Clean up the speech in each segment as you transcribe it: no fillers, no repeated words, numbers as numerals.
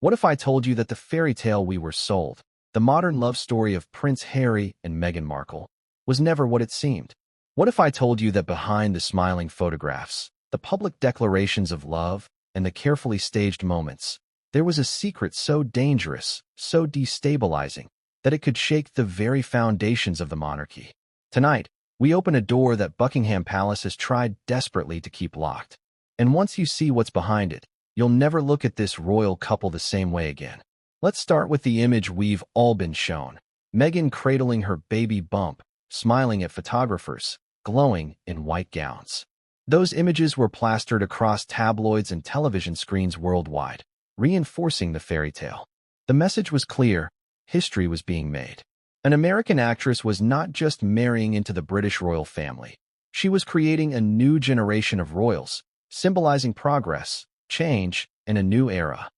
What if I told you that the fairy tale we were sold, the modern love story of Prince Harry and Meghan Markle, was never what it seemed? What if I told you that behind the smiling photographs, the public declarations of love, and the carefully staged moments, there was a secret so dangerous, so destabilizing, that it could shake the very foundations of the monarchy? Tonight, we open a door that Buckingham Palace has tried desperately to keep locked. And once you see what's behind it, you'll never look at this royal couple the same way again. Let's start with the image we've all been shown. Meghan cradling her baby bump, smiling at photographers, glowing in white gowns. Those images were plastered across tabloids and television screens worldwide, reinforcing the fairy tale. The message was clear: history was being made. An American actress was not just marrying into the British royal family. She was creating a new generation of royals, symbolizing progress, change, and a new era.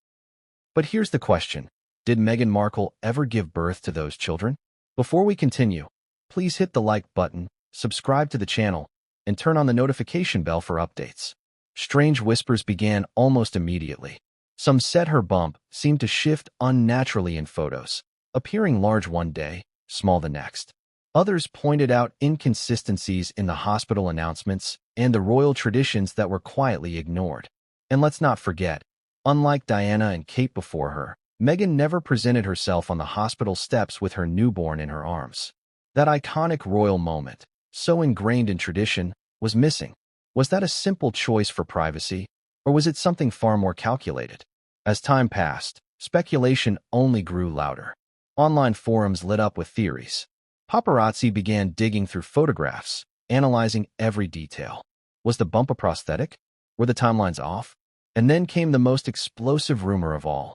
But here's the question: did Meghan Markle ever give birth to those children? Before we continue, please hit the like button, subscribe to the channel, and turn on the notification bell for updates. Strange whispers began almost immediately. Some said her bump seemed to shift unnaturally in photos, appearing large one day, small the next. Others pointed out inconsistencies in the hospital announcements and the royal traditions that were quietly ignored. And let's not forget, unlike Diana and Kate before her, Meghan never presented herself on the hospital steps with her newborn in her arms. That iconic royal moment, so ingrained in tradition, was missing. Was that a simple choice for privacy, or was it something far more calculated? As time passed, speculation only grew louder. Online forums lit up with theories. Paparazzi began digging through photographs, analyzing every detail. Was the bump a prosthetic? Were the timelines off? And then came the most explosive rumor of all: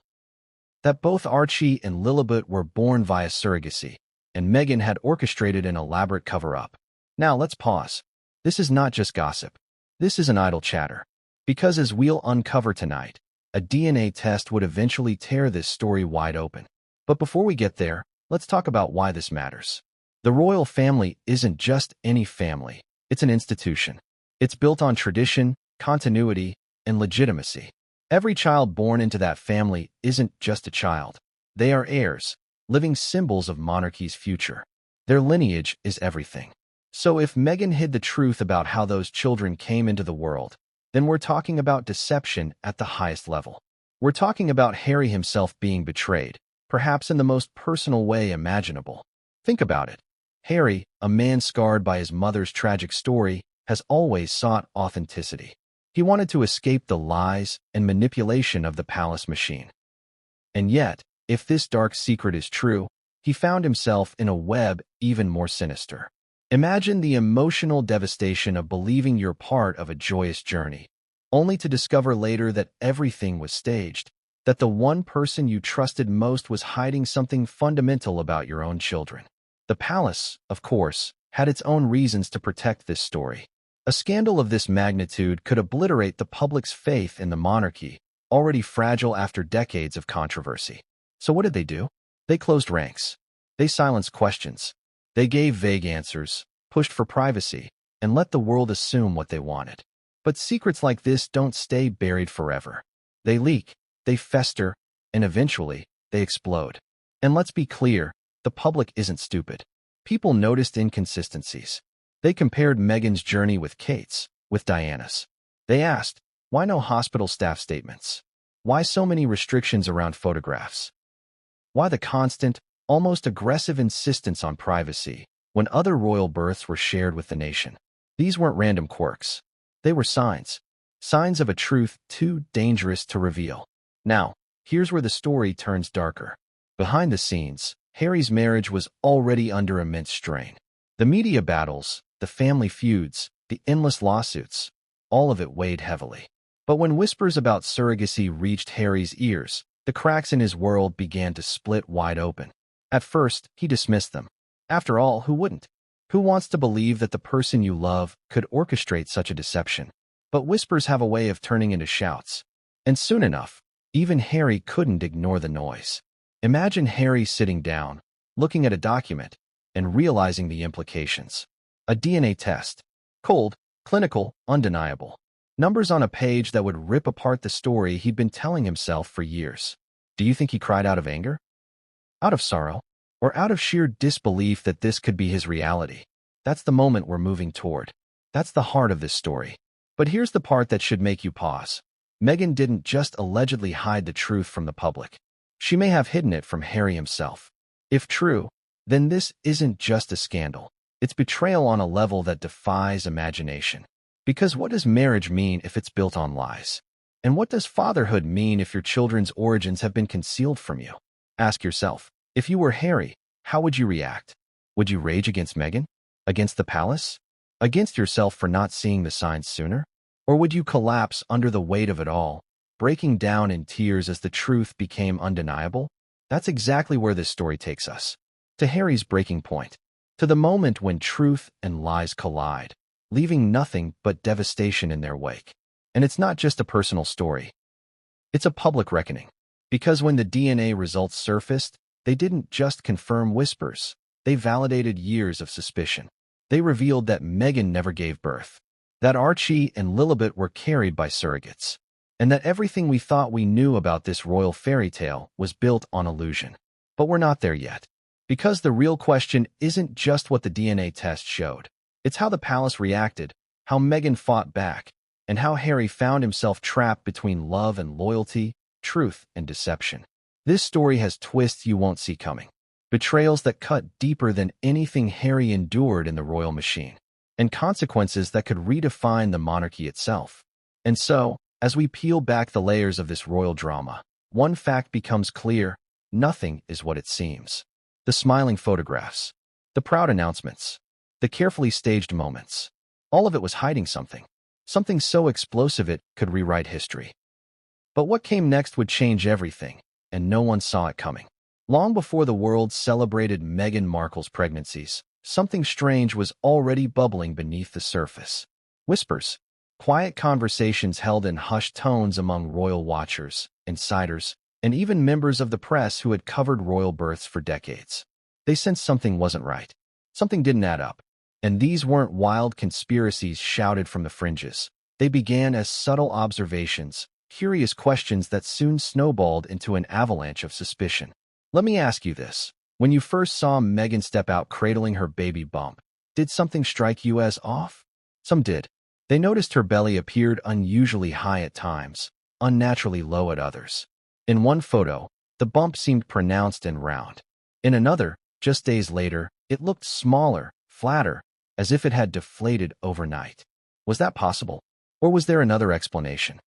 that both Archie and Lilibet were born via surrogacy, and Meghan had orchestrated an elaborate cover-up. Now let's pause. This is not just gossip. This is an idle chatter. Because as we'll uncover tonight, a DNA test would eventually tear this story wide open. But before we get there, let's talk about why this matters. The royal family isn't just any family. It's an institution. It's built on tradition, continuity, and legitimacy. Every child born into that family isn't just a child. They are heirs, living symbols of monarchy's future. Their lineage is everything. So if Meghan hid the truth about how those children came into the world, then we're talking about deception at the highest level. We're talking about Harry himself being betrayed, perhaps in the most personal way imaginable. Think about it. Harry, a man scarred by his mother's tragic story, has always sought authenticity. He wanted to escape the lies and manipulation of the palace machine. And yet, if this dark secret is true, he found himself in a web even more sinister. Imagine the emotional devastation of believing you're part of a joyous journey, only to discover later that everything was staged, that the one person you trusted most was hiding something fundamental about your own children. The palace, of course, had its own reasons to protect this story. A scandal of this magnitude could obliterate the public's faith in the monarchy, already fragile after decades of controversy. So what did they do? They closed ranks. They silenced questions. They gave vague answers, pushed for privacy, and let the world assume what they wanted. But secrets like this don't stay buried forever. They leak, they fester, and eventually, they explode. And let's be clear, the public isn't stupid. People noticed inconsistencies. They compared Meghan's journey with Kate's, with Diana's. They asked, why no hospital staff statements? Why so many restrictions around photographs? Why the constant, almost aggressive insistence on privacy when other royal births were shared with the nation? These weren't random quirks. They were signs. Signs of a truth too dangerous to reveal. Now, here's where the story turns darker. Behind the scenes, Harry's marriage was already under immense strain. The media battles, the family feuds, the endless lawsuits, all of it weighed heavily. But when whispers about surrogacy reached Harry's ears, the cracks in his world began to split wide open. At first, he dismissed them. After all, who wouldn't? Who wants to believe that the person you love could orchestrate such a deception? But whispers have a way of turning into shouts. And soon enough, even Harry couldn't ignore the noise. Imagine Harry sitting down, looking at a document, and realizing the implications. A DNA test. Cold, clinical, undeniable. Numbers on a page that would rip apart the story he'd been telling himself for years. Do you think he cried out of anger, out of sorrow, or out of sheer disbelief that this could be his reality? That's the moment we're moving toward. That's the heart of this story. But here's the part that should make you pause. Meghan didn't just allegedly hide the truth from the public. She may have hidden it from Harry himself. If true, then this isn't just a scandal. It's betrayal on a level that defies imagination. Because what does marriage mean if it's built on lies? And what does fatherhood mean if your children's origins have been concealed from you? Ask yourself, if you were Harry, how would you react? Would you rage against Meghan? Against the palace? Against yourself for not seeing the signs sooner? Or would you collapse under the weight of it all, breaking down in tears as the truth became undeniable? That's exactly where this story takes us. To Harry's breaking point. To the moment when truth and lies collide, leaving nothing but devastation in their wake. And it's not just a personal story. It's a public reckoning. Because when the DNA results surfaced, they didn't just confirm whispers. They validated years of suspicion. They revealed that Meghan never gave birth, that Archie and Lilibet were carried by surrogates, and that everything we thought we knew about this royal fairy tale was built on illusion. But we're not there yet. Because the real question isn't just what the DNA test showed. It's how the palace reacted, how Meghan fought back, and how Harry found himself trapped between love and loyalty, truth and deception. This story has twists you won't see coming. Betrayals that cut deeper than anything Harry endured in the royal machine, and consequences that could redefine the monarchy itself. And so, as we peel back the layers of this royal drama, one fact becomes clear: nothing is what it seems. The smiling photographs, the proud announcements, the carefully staged moments, all of it was hiding something. Something so explosive it could rewrite history. But what came next would change everything, and no one saw it coming. Long before the world celebrated Meghan Markle's pregnancies, something strange was already bubbling beneath the surface. Whispers, quiet conversations held in hushed tones among royal watchers, insiders, and even members of the press who had covered royal births for decades. They sensed something wasn't right. Something didn't add up. And these weren't wild conspiracies shouted from the fringes. They began as subtle observations, curious questions that soon snowballed into an avalanche of suspicion. Let me ask you this. When you first saw Meghan step out cradling her baby bump, did something strike you as off? Some did. They noticed her belly appeared unusually high at times, unnaturally low at others. In one photo, the bump seemed pronounced and round. In another, just days later, it looked smaller, flatter, as if it had deflated overnight. Was that possible? Or was there another explanation?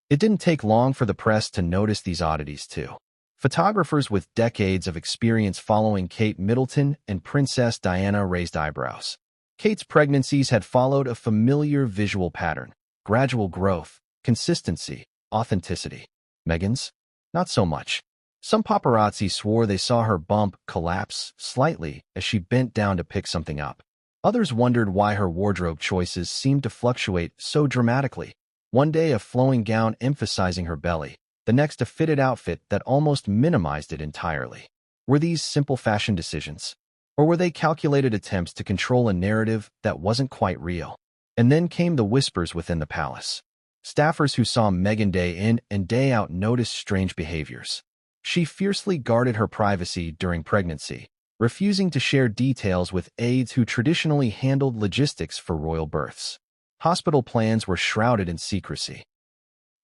It didn't take long for the press to notice these oddities too. Photographers with decades of experience following Kate Middleton and Princess Diana raised eyebrows. Kate's pregnancies had followed a familiar visual pattern: gradual growth, consistency, authenticity. Meghan's? Not so much. Some paparazzi swore they saw her bump collapse slightly as she bent down to pick something up. Others wondered why her wardrobe choices seemed to fluctuate so dramatically. One day a flowing gown emphasizing her belly, the next a fitted outfit that almost minimized it entirely. Were these simple fashion decisions? Or were they calculated attempts to control a narrative that wasn't quite real? And then came the whispers within the palace. Staffers who saw Meghan day in and day out noticed strange behaviors. She fiercely guarded her privacy during pregnancy, refusing to share details with aides who traditionally handled logistics for royal births. Hospital plans were shrouded in secrecy.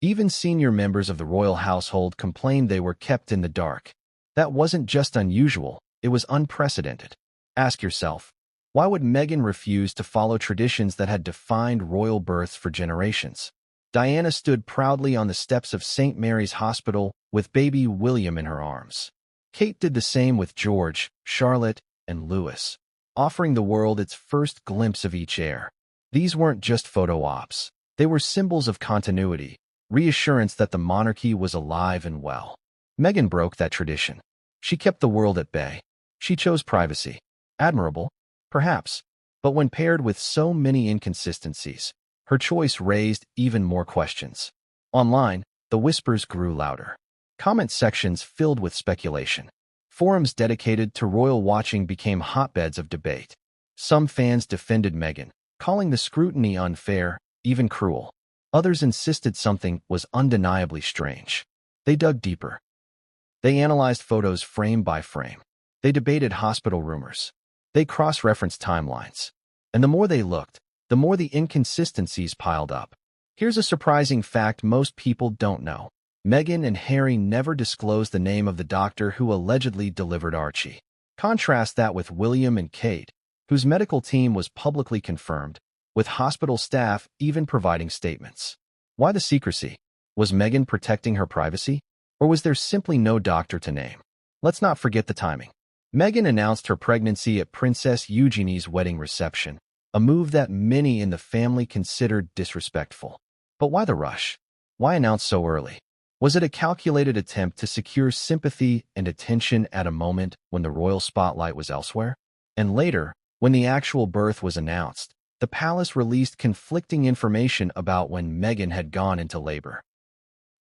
Even senior members of the royal household complained they were kept in the dark. That wasn't just unusual, it was unprecedented. Ask yourself, why would Meghan refuse to follow traditions that had defined royal births for generations? Diana stood proudly on the steps of St. Mary's Hospital with baby William in her arms. Kate did the same with George, Charlotte, and Louis, offering the world its first glimpse of each heir. These weren't just photo ops. They were symbols of continuity, reassurance that the monarchy was alive and well. Meghan broke that tradition. She kept the world at bay. She chose privacy. Admirable, perhaps, but when paired with so many inconsistencies, her choice raised even more questions. Online, the whispers grew louder. Comment sections filled with speculation. Forums dedicated to royal watching became hotbeds of debate. Some fans defended Meghan, calling the scrutiny unfair, even cruel. Others insisted something was undeniably strange. They dug deeper. They analyzed photos frame by frame. They debated hospital rumors. They cross-referenced timelines. And the more they looked, the more the inconsistencies piled up. Here's a surprising fact most people don't know. Meghan and Harry never disclosed the name of the doctor who allegedly delivered Archie. Contrast that with William and Kate, whose medical team was publicly confirmed, with hospital staff even providing statements. Why the secrecy? Was Meghan protecting her privacy? Or was there simply no doctor to name? Let's not forget the timing. Meghan announced her pregnancy at Princess Eugenie's wedding reception, a move that many in the family considered disrespectful. But why the rush? Why announce so early? Was it a calculated attempt to secure sympathy and attention at a moment when the royal spotlight was elsewhere? And later, when the actual birth was announced, the palace released conflicting information about when Meghan had gone into labor.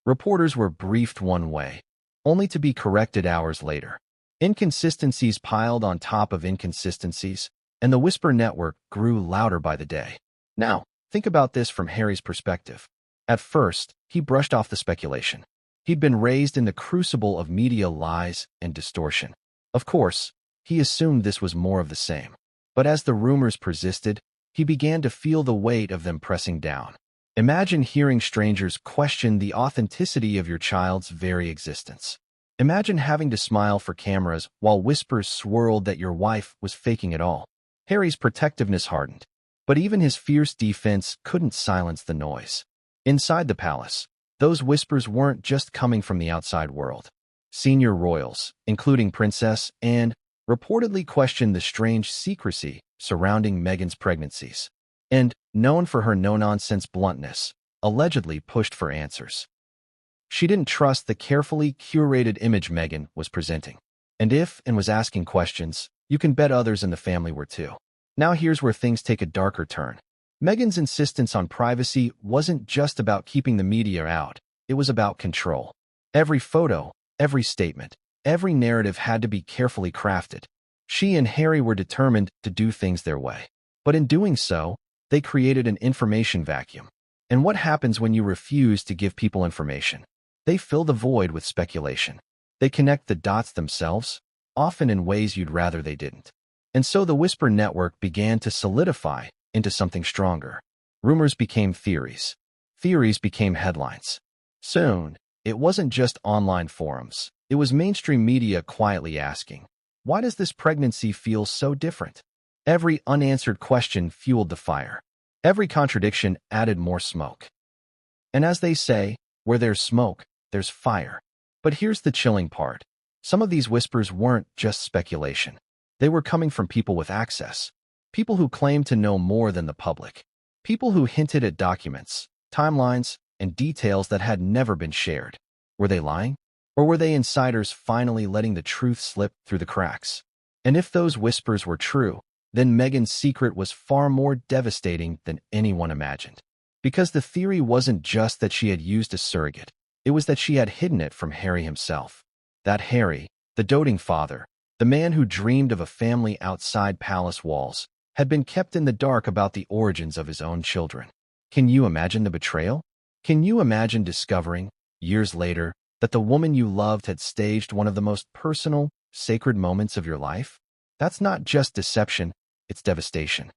Reporters were briefed one way, only to be corrected hours later. Inconsistencies piled on top of inconsistencies, and the whisper network grew louder by the day. Now, think about this from Harry's perspective. At first, he brushed off the speculation. He'd been raised in the crucible of media lies and distortion. Of course, he assumed this was more of the same. But as the rumors persisted, he began to feel the weight of them pressing down. Imagine hearing strangers question the authenticity of your child's very existence. Imagine having to smile for cameras while whispers swirled that your wife was faking it all. Harry's protectiveness hardened, but even his fierce defense couldn't silence the noise. Inside the palace, those whispers weren't just coming from the outside world. Senior royals, including Princess Anne, reportedly questioned the strange secrecy surrounding Meghan's pregnancies, and, known for her no-nonsense bluntness, allegedly pushed for answers. She didn't trust the carefully curated image Meghan was presenting. And if and was asking questions, you can bet others in the family were too. Now here's where things take a darker turn. Meghan's insistence on privacy wasn't just about keeping the media out, it was about control. Every photo, every statement, every narrative had to be carefully crafted. She and Harry were determined to do things their way. But in doing so, they created an information vacuum. And what happens when you refuse to give people information? They fill the void with speculation. They connect the dots themselves, often in ways you'd rather they didn't. And so the whisper network began to solidify into something stronger. Rumors became theories. Theories became headlines. Soon, it wasn't just online forums. It was mainstream media quietly asking, why does this pregnancy feel so different? Every unanswered question fueled the fire. Every contradiction added more smoke. And as they say, where there's smoke, there's fire. But here's the chilling part. Some of these whispers weren't just speculation. They were coming from people with access. People who claimed to know more than the public. People who hinted at documents, timelines, and details that had never been shared. Were they lying? Or were they insiders finally letting the truth slip through the cracks? And if those whispers were true, then Meghan's secret was far more devastating than anyone imagined. Because the theory wasn't just that she had used a surrogate. It was that she had hidden it from Harry himself. That Harry, the doting father, the man who dreamed of a family outside palace walls, had been kept in the dark about the origins of his own children. Can you imagine the betrayal? Can you imagine discovering, years later, that the woman you loved had staged one of the most personal, sacred moments of your life? That's not just deception, it's devastation.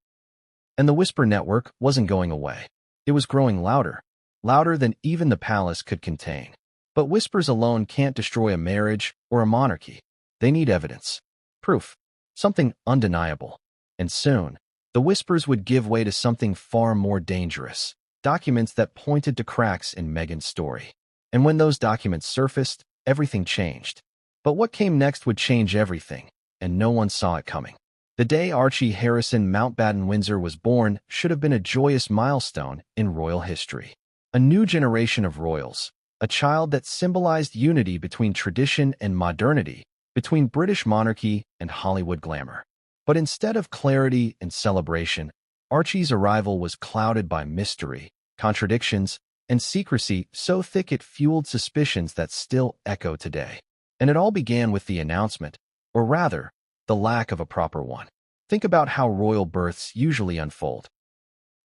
And the whisper network wasn't going away. It was growing louder, louder than even the palace could contain. But whispers alone can't destroy a marriage or a monarchy. They need evidence, proof, something undeniable. And soon, the whispers would give way to something far more dangerous, documents that pointed to cracks in Meghan's story. And when those documents surfaced, everything changed. But what came next would change everything, and no one saw it coming. The day Archie Harrison Mountbatten Windsor was born should have been a joyous milestone in royal history. A new generation of royals, a child that symbolized unity between tradition and modernity, between British monarchy and Hollywood glamour. But instead of clarity and celebration, Archie's arrival was clouded by mystery, contradictions, and secrecy so thick it fueled suspicions that still echo today. And it all began with the announcement, or rather, the lack of a proper one. Think about how royal births usually unfold.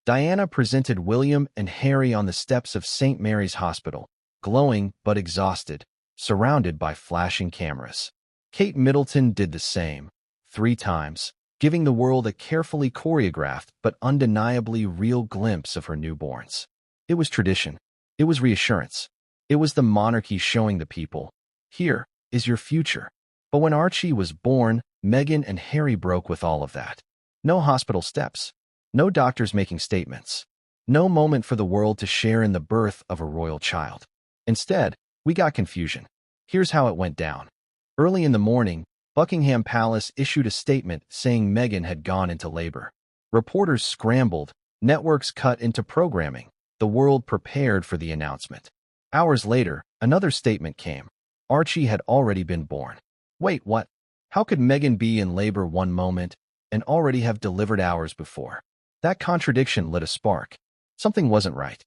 Diana presented William and Harry on the steps of St. Mary's Hospital, glowing but exhausted, surrounded by flashing cameras. Kate Middleton did the same, 3 times, giving the world a carefully choreographed but undeniably real glimpse of her newborns. It was tradition. It was reassurance. It was the monarchy showing the people, here is your future. But when Archie was born, Meghan and Harry broke with all of that. No hospital steps. No doctors making statements. No moment for the world to share in the birth of a royal child. Instead, we got confusion. Here's how it went down. Early in the morning, Buckingham Palace issued a statement saying Meghan had gone into labor. Reporters scrambled, networks cut into programming, the world prepared for the announcement. Hours later, another statement came. Archie had already been born. Wait, what? How could Meghan be in labor one moment and already have delivered hours before? That contradiction lit a spark. Something wasn't right.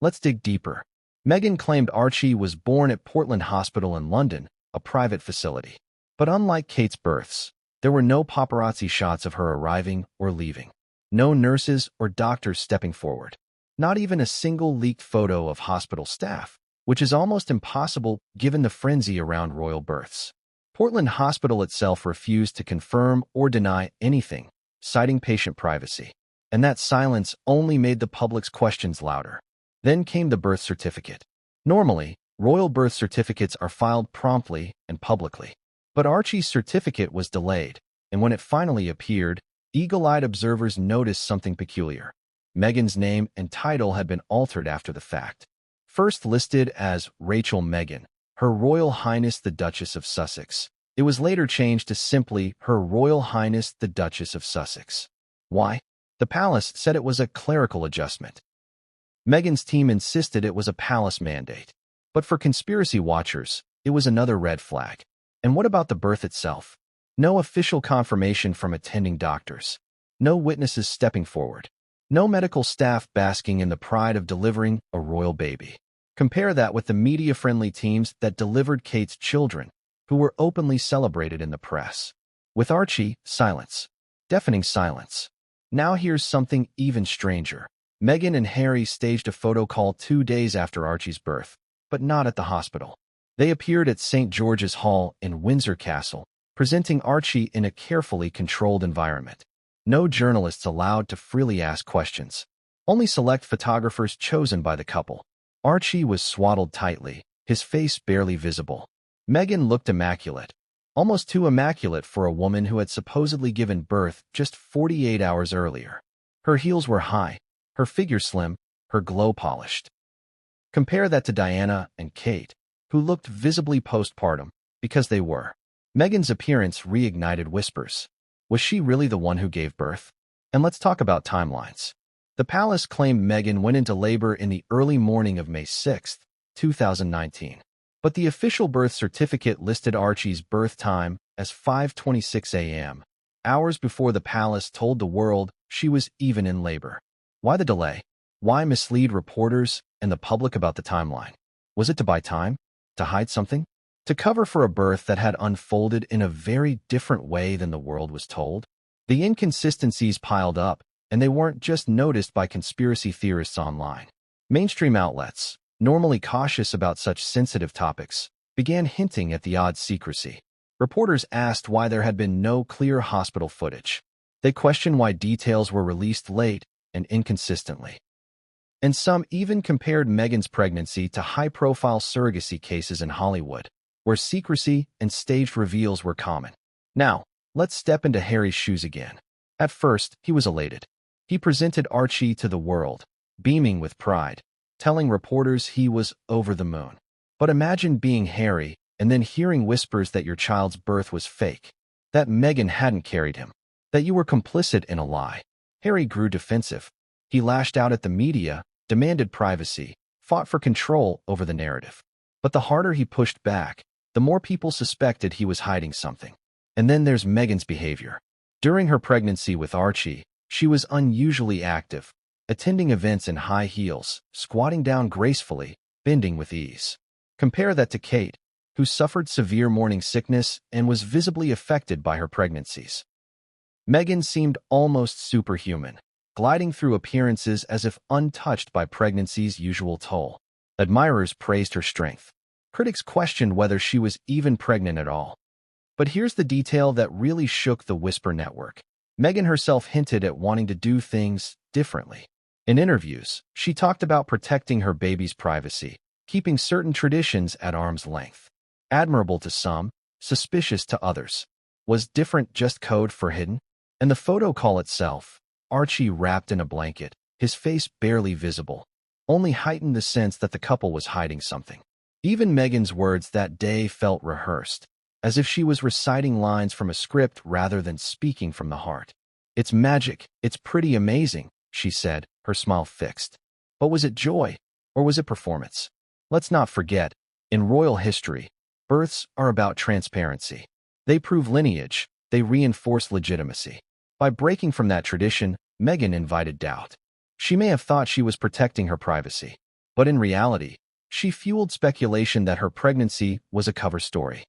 Let's dig deeper. Meghan claimed Archie was born at Portland Hospital in London, a private facility. But unlike Kate's births, there were no paparazzi shots of her arriving or leaving. No nurses or doctors stepping forward. Not even a single leaked photo of hospital staff, which is almost impossible given the frenzy around royal births. Portland Hospital itself refused to confirm or deny anything, citing patient privacy. And that silence only made the public's questions louder. Then came the birth certificate. Normally, royal birth certificates are filed promptly and publicly. But Archie's certificate was delayed, and when it finally appeared, eagle-eyed observers noticed something peculiar. Meghan's name and title had been altered after the fact. First listed as Rachel Meghan, Her Royal Highness the Duchess of Sussex. It was later changed to simply Her Royal Highness the Duchess of Sussex. Why? The palace said it was a clerical adjustment. Meghan's team insisted it was a palace mandate. But for conspiracy watchers, it was another red flag. And what about the birth itself? No official confirmation from attending doctors. No witnesses stepping forward. No medical staff basking in the pride of delivering a royal baby. Compare that with the media-friendly teams that delivered Kate's children, who were openly celebrated in the press. With Archie, silence. Deafening silence. Now here's something even stranger. Meghan and Harry staged a photo call 2 days after Archie's birth, but not at the hospital. They appeared at St. George's Hall in Windsor Castle, presenting Archie in a carefully controlled environment. No journalists allowed to freely ask questions. Only select photographers chosen by the couple. Archie was swaddled tightly, his face barely visible. Meghan looked immaculate. Almost too immaculate for a woman who had supposedly given birth just 48 hours earlier. Her heels were high, her figure slim, her glow polished. Compare that to Diana and Kate, who looked visibly postpartum, because they were. Meghan's appearance reignited whispers. Was she really the one who gave birth? And let's talk about timelines. The palace claimed Meghan went into labor in the early morning of May 6, 2019. But the official birth certificate listed Archie's birth time as 5:26 a.m., hours before the palace told the world she was even in labor. Why the delay? Why mislead reporters and the public about the timeline? Was it to buy time? To hide something? To cover for a birth that had unfolded in a very different way than the world was told? The inconsistencies piled up, and they weren't just noticed by conspiracy theorists online. Mainstream outlets, normally cautious about such sensitive topics, began hinting at the odd secrecy. Reporters asked why there had been no clear hospital footage. They questioned why details were released late and inconsistently. And some even compared Meghan's pregnancy to high-profile surrogacy cases in Hollywood, where secrecy and staged reveals were common. Now, let's step into Harry's shoes again. At first, he was elated. He presented Archie to the world, beaming with pride, telling reporters he was over the moon. But imagine being Harry and then hearing whispers that your child's birth was fake, that Meghan hadn't carried him, that you were complicit in a lie. Harry grew defensive. He lashed out at the media, demanded privacy, fought for control over the narrative. But the harder he pushed back, the more people suspected he was hiding something. And then there's Meghan's behavior. During her pregnancy with Archie, she was unusually active, attending events in high heels, squatting down gracefully, bending with ease. Compare that to Kate, who suffered severe morning sickness and was visibly affected by her pregnancies. Meghan seemed almost superhuman, gliding through appearances as if untouched by pregnancy's usual toll. Admirers praised her strength. Critics questioned whether she was even pregnant at all. But here's the detail that really shook the Whisper network. Meghan herself hinted at wanting to do things differently. In interviews, she talked about protecting her baby's privacy, keeping certain traditions at arm's length. Admirable to some, suspicious to others. Was different just code for hidden? And the photo call itself, Archie wrapped in a blanket, his face barely visible, only heightened the sense that the couple was hiding something. Even Meghan's words that day felt rehearsed, as if she was reciting lines from a script rather than speaking from the heart. "It's magic, it's pretty amazing," she said, her smile fixed. But was it joy, or was it performance? Let's not forget, in royal history, births are about transparency. They prove lineage, they reinforce legitimacy. By breaking from that tradition, Meghan invited doubt. She may have thought she was protecting her privacy, but in reality, she fueled speculation that her pregnancy was a cover story.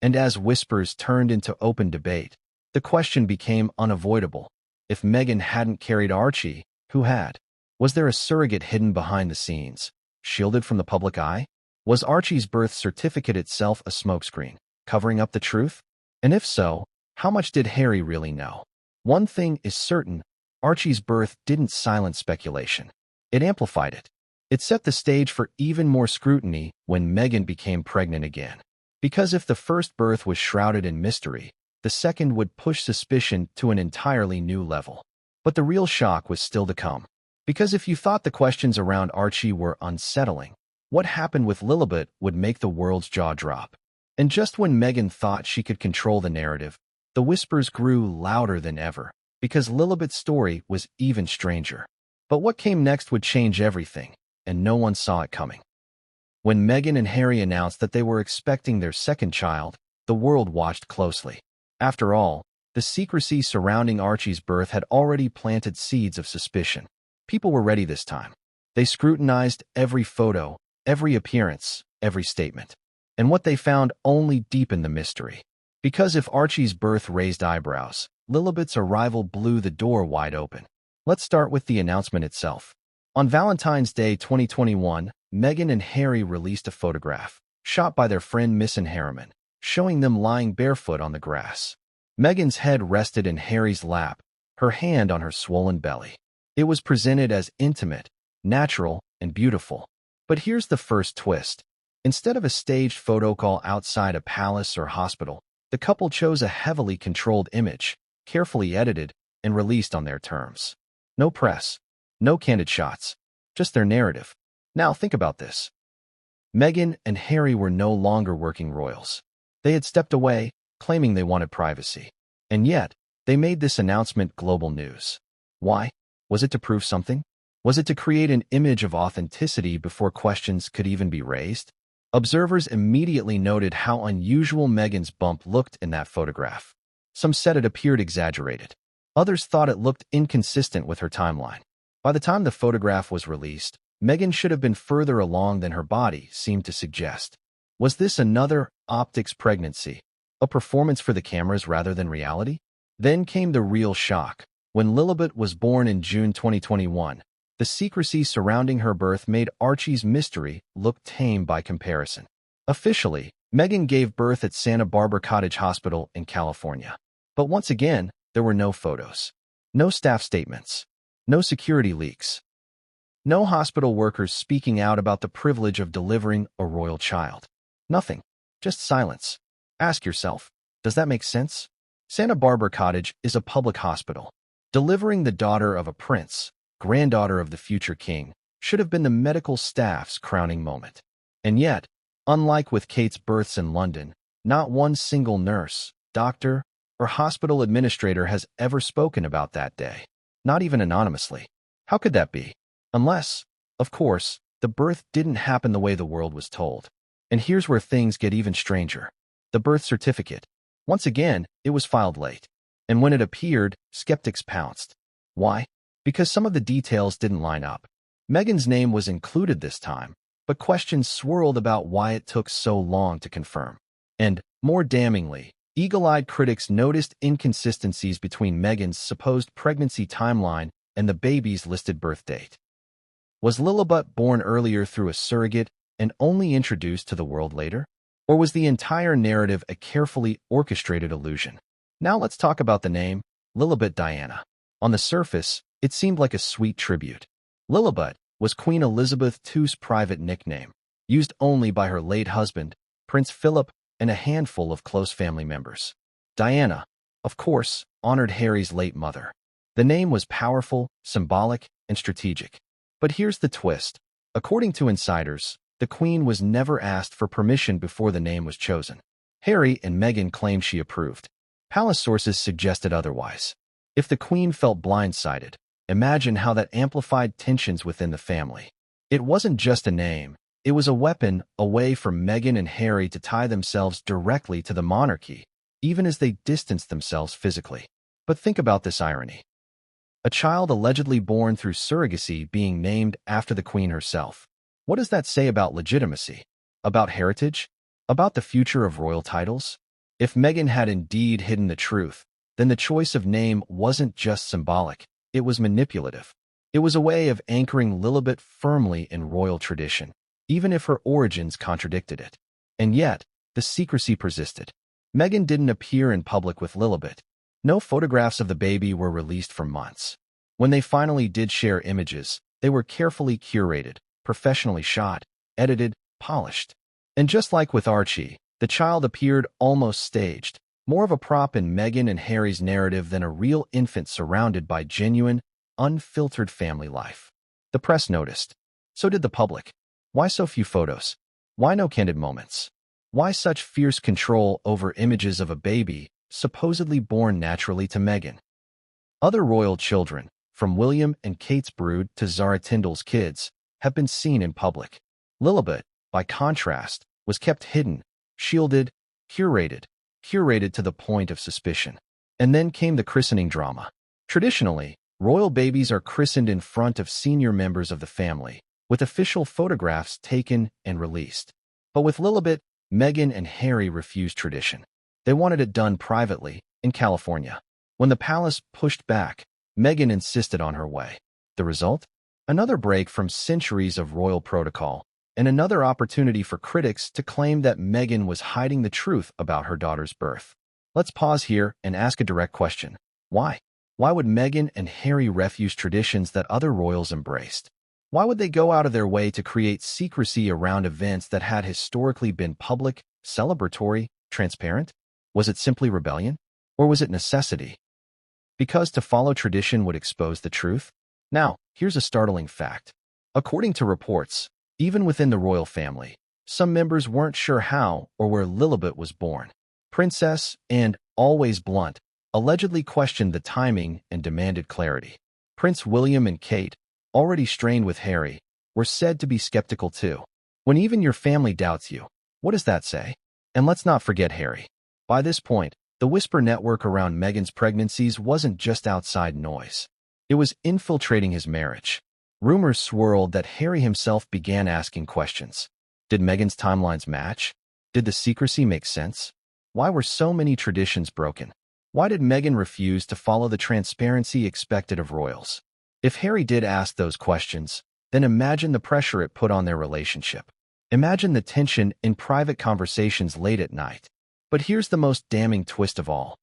And as whispers turned into open debate, the question became unavoidable. If Meghan hadn't carried Archie, who had? Was there a surrogate hidden behind the scenes, shielded from the public eye? Was Archie's birth certificate itself a smokescreen, covering up the truth? And if so, how much did Harry really know? One thing is certain, Archie's birth didn't silence speculation. It amplified it. It set the stage for even more scrutiny when Meghan became pregnant again. Because if the first birth was shrouded in mystery, the second would push suspicion to an entirely new level. But the real shock was still to come. Because if you thought the questions around Archie were unsettling, what happened with Lilibet would make the world's jaw drop. And just when Meghan thought she could control the narrative, the whispers grew louder than ever, because Lilibet's story was even stranger. But what came next would change everything, and no one saw it coming. When Meghan and Harry announced that they were expecting their second child, the world watched closely. After all, the secrecy surrounding Archie's birth had already planted seeds of suspicion. People were ready this time. They scrutinized every photo, every appearance, every statement. And what they found only deepened the mystery. Because if Archie's birth raised eyebrows, Lilibet's arrival blew the door wide open. Let's start with the announcement itself. On Valentine's Day 2021, Meghan and Harry released a photograph, shot by their friend Miss Harriman, showing them lying barefoot on the grass. Meghan's head rested in Harry's lap, her hand on her swollen belly. It was presented as intimate, natural, and beautiful. But here's the first twist. Instead of a staged photo call outside a palace or hospital, the couple chose a heavily controlled image, carefully edited, and released on their terms. No press, no candid shots, just their narrative. Now think about this. Meghan and Harry were no longer working royals. They had stepped away, claiming they wanted privacy. And yet, they made this announcement global news. Why? Was it to prove something? Was it to create an image of authenticity before questions could even be raised? Observers immediately noted how unusual Meghan's bump looked in that photograph. Some said it appeared exaggerated. Others thought it looked inconsistent with her timeline. By the time the photograph was released, Meghan should have been further along than her body seemed to suggest. Was this another optics pregnancy, a performance for the cameras rather than reality? Then came the real shock. When Lilibet was born in June 2021, the secrecy surrounding her birth made Archie's mystery look tame by comparison. Officially, Meghan gave birth at Santa Barbara Cottage Hospital in California. But once again, there were no photos, no staff statements, no security leaks, no hospital workers speaking out about the privilege of delivering a royal child. Nothing, just silence. Ask yourself, does that make sense? Santa Barbara Cottage is a public hospital. Delivering the daughter of a prince, granddaughter of the future king, should have been the medical staff's crowning moment. And yet, unlike with Kate's births in London, not one single nurse, doctor, or hospital administrator has ever spoken about that day, not even anonymously. How could that be? Unless, of course, the birth didn't happen the way the world was told. And here's where things get even stranger. The birth certificate. Once again, it was filed late. And when it appeared, skeptics pounced. Why? Because some of the details didn't line up. Meghan's name was included this time, but questions swirled about why it took so long to confirm. And, more damningly, eagle-eyed critics noticed inconsistencies between Meghan's supposed pregnancy timeline and the baby's listed birth date. Was Lilibet born earlier through a surrogate, and only introduced to the world later? Or was the entire narrative a carefully orchestrated illusion? Now let's talk about the name, Lilibet Diana. On the surface, it seemed like a sweet tribute. Lilibet was Queen Elizabeth II's private nickname, used only by her late husband, Prince Philip, and a handful of close family members. Diana, of course, honored Harry's late mother. The name was powerful, symbolic, and strategic. But here's the twist. According to insiders, the Queen was never asked for permission before the name was chosen. Harry and Meghan claimed she approved. Palace sources suggested otherwise. If the Queen felt blindsided, imagine how that amplified tensions within the family. It wasn't just a name. It was a weapon, a way for Meghan and Harry to tie themselves directly to the monarchy, even as they distanced themselves physically. But think about this irony. A child allegedly born through surrogacy being named after the Queen herself. What does that say about legitimacy? About heritage? About the future of royal titles? If Meghan had indeed hidden the truth, then the choice of name wasn't just symbolic, it was manipulative. It was a way of anchoring Lilibet firmly in royal tradition, even if her origins contradicted it. And yet, the secrecy persisted. Meghan didn't appear in public with Lilibet. No photographs of the baby were released for months. When they finally did share images, they were carefully curated, professionally shot, edited, polished. And just like with Archie, the child appeared almost staged, more of a prop in Meghan and Harry's narrative than a real infant surrounded by genuine, unfiltered family life. The press noticed. So did the public. Why so few photos? Why no candid moments? Why such fierce control over images of a baby supposedly born naturally to Meghan? Other royal children, from William and Kate's brood to Zara Tindall's kids, have been seen in public. Lilibet, by contrast, was kept hidden, shielded, curated to the point of suspicion. And then came the christening drama. Traditionally, royal babies are christened in front of senior members of the family, with official photographs taken and released. But with Lilibet, Meghan and Harry refused tradition. They wanted it done privately, in California. When the palace pushed back, Meghan insisted on her way. The result? Another break from centuries of royal protocol, and another opportunity for critics to claim that Meghan was hiding the truth about her daughter's birth. Let's pause here and ask a direct question. Why? Why would Meghan and Harry refuse traditions that other royals embraced? Why would they go out of their way to create secrecy around events that had historically been public, celebratory, transparent? Was it simply rebellion? Or was it necessity? Because to follow tradition would expose the truth? Now, here's a startling fact. According to reports, even within the royal family, some members weren't sure how or where Lilibet was born. Princess, and, always blunt, allegedly questioned the timing and demanded clarity. Prince William and Kate, already strained with Harry, were said to be skeptical too. When even your family doubts you, what does that say? And let's not forget Harry. By this point, the whisper network around Meghan's pregnancies wasn't just outside noise. It was infiltrating his marriage. Rumors swirled that Harry himself began asking questions. Did Meghan's timelines match? Did the secrecy make sense? Why were so many traditions broken? Why did Meghan refuse to follow the transparency expected of royals? If Harry did ask those questions, then imagine the pressure it put on their relationship. Imagine the tension in private conversations late at night. But here's the most damning twist of all.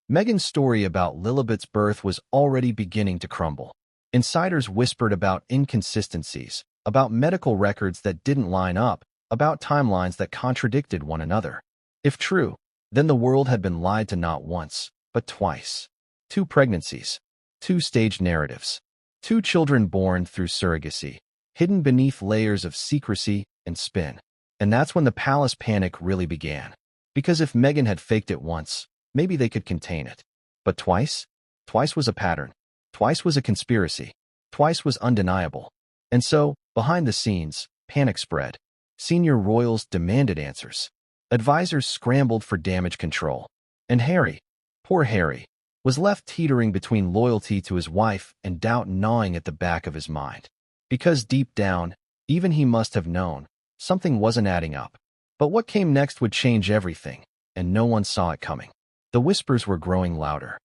Meghan's story about Lilibet's birth was already beginning to crumble. Insiders whispered about inconsistencies, about medical records that didn't line up, about timelines that contradicted one another. If true, then the world had been lied to not once, but twice. 2 pregnancies, 2 staged narratives, 2 children born through surrogacy, hidden beneath layers of secrecy and spin. And that's when the palace panic really began. Because if Meghan had faked it once, maybe they could contain it. But twice? Twice was a pattern. Twice was a conspiracy. Twice was undeniable. And so, behind the scenes, panic spread. Senior royals demanded answers. Advisors scrambled for damage control. And Harry, poor Harry, was left teetering between loyalty to his wife and doubt gnawing at the back of his mind. Because deep down, even he must have known, something wasn't adding up. But what came next would change everything, and no one saw it coming. The whispers were growing louder.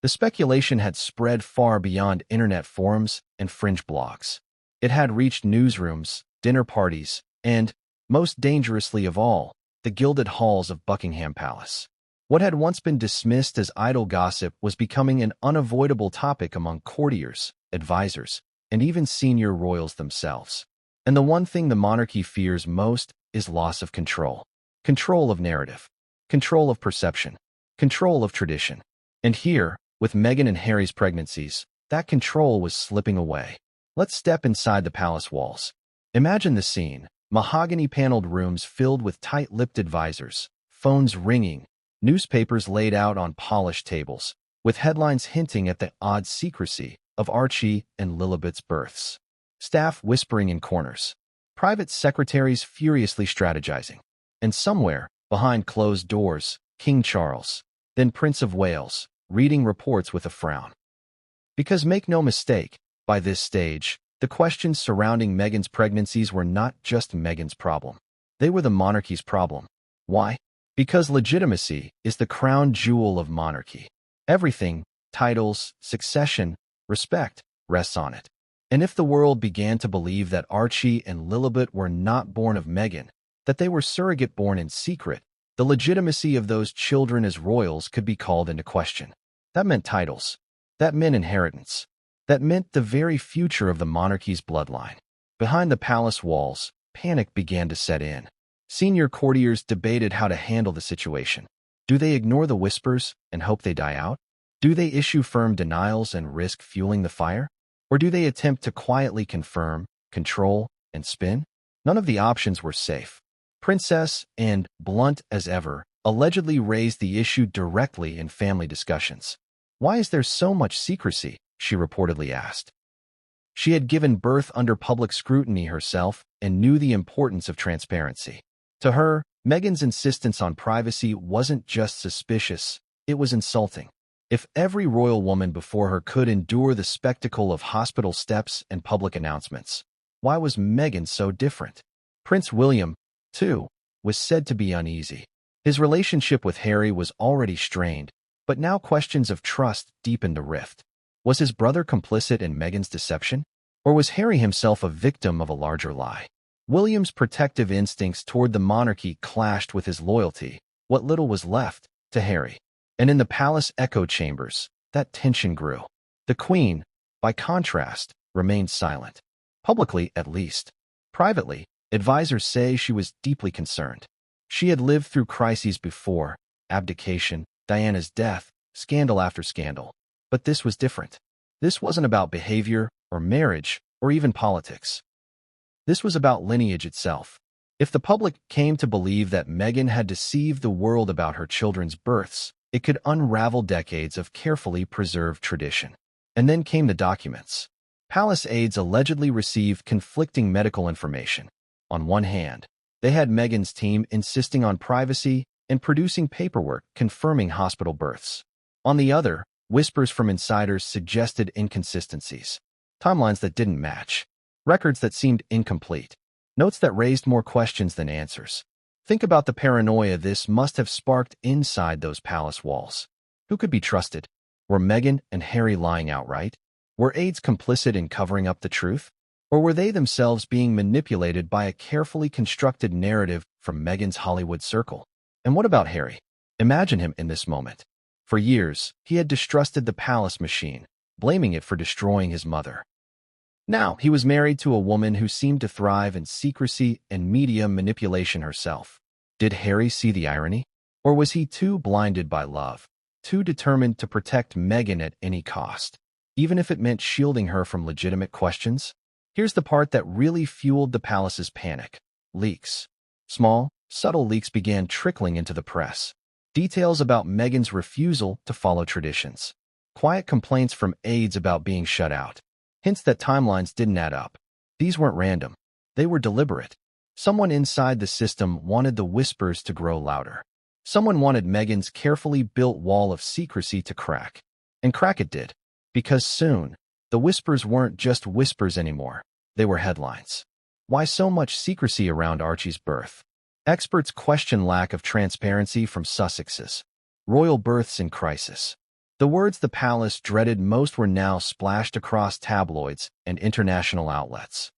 The speculation had spread far beyond internet forums and fringe blogs. It had reached newsrooms, dinner parties, And, most dangerously of all, the gilded halls of Buckingham Palace. What had once been dismissed as idle gossip was becoming an unavoidable topic among courtiers, advisors, and even senior royals themselves. And the one thing the monarchy fears most is loss of control. Control of narrative. Control of perception. Control of tradition. And here, with Meghan and Harry's pregnancies, that control was slipping away. Let's step inside the palace walls. Imagine the scene. Mahogany-paneled rooms filled with tight-lipped advisors, phones ringing, newspapers laid out on polished tables, with headlines hinting at the odd secrecy of Archie and Lilibet's births. Staff whispering in corners. Private secretaries furiously strategizing. And somewhere, behind closed doors, King Charles, then Prince of Wales, reading reports with a frown. Because make no mistake, by this stage, the questions surrounding Meghan's pregnancies were not just Meghan's problem. They were the monarchy's problem. Why? Because legitimacy is the crown jewel of monarchy. Everything, titles, succession, respect, rests on it. And if the world began to believe that Archie and Lilibet were not born of Meghan, that they were surrogate-born in secret, the legitimacy of those children as royals could be called into question. That meant titles. That meant inheritance. That meant the very future of the monarchy's bloodline. Behind the palace walls, panic began to set in. Senior courtiers debated how to handle the situation. Do they ignore the whispers and hope they die out? Do they issue firm denials and risk fueling the fire? Or do they attempt to quietly confirm, control, and spin? None of the options were safe. Princess, and, blunt as ever, allegedly raised the issue directly in family discussions. "Why is there so much secrecy?" she reportedly asked. She had given birth under public scrutiny herself and knew the importance of transparency. To her, Meghan's insistence on privacy wasn't just suspicious, it was insulting. If every royal woman before her could endure the spectacle of hospital steps and public announcements, why was Meghan so different? Prince William, too, was said to be uneasy. His relationship with Harry was already strained, but now questions of trust deepened the rift. Was his brother complicit in Meghan's deception? Or was Harry himself a victim of a larger lie? William's protective instincts toward the monarchy clashed with his loyalty, what little was left, to Harry. And in the palace echo chambers, that tension grew. The Queen, by contrast, remained silent. Publicly, at least. Privately, advisors say she was deeply concerned. She had lived through crises before, abdication, Diana's death, scandal after scandal. But this was different. This wasn't about behavior, or marriage, or even politics. This was about lineage itself. If the public came to believe that Meghan had deceived the world about her children's births, it could unravel decades of carefully preserved tradition. And then came the documents. Palace aides allegedly received conflicting medical information. On one hand, they had Meghan's team insisting on privacy and producing paperwork confirming hospital births. On the other, whispers from insiders suggested inconsistencies, timelines that didn't match, records that seemed incomplete, notes that raised more questions than answers. Think about the paranoia this must have sparked inside those palace walls. Who could be trusted? Were Meghan and Harry lying outright? Were aides complicit in covering up the truth? Or were they themselves being manipulated by a carefully constructed narrative from Meghan's Hollywood circle? And what about Harry? Imagine him in this moment. For years, he had distrusted the palace machine, blaming it for destroying his mother. Now, he was married to a woman who seemed to thrive in secrecy and media manipulation herself. Did Harry see the irony? Or was he too blinded by love, too determined to protect Meghan at any cost, even if it meant shielding her from legitimate questions? Here's the part that really fueled the palace's panic. Leaks. Small, subtle leaks began trickling into the press. Details about Meghan's refusal to follow traditions. Quiet complaints from aides about being shut out. Hints that timelines didn't add up. These weren't random. They were deliberate. Someone inside the system wanted the whispers to grow louder. Someone wanted Meghan's carefully built wall of secrecy to crack. And crack it did. Because soon, the whispers weren't just whispers anymore. They were headlines. Why so much secrecy around Archie's birth? Experts question lack of transparency from Sussexes. Royal births in crisis. The words the palace dreaded most were now splashed across tabloids and international outlets.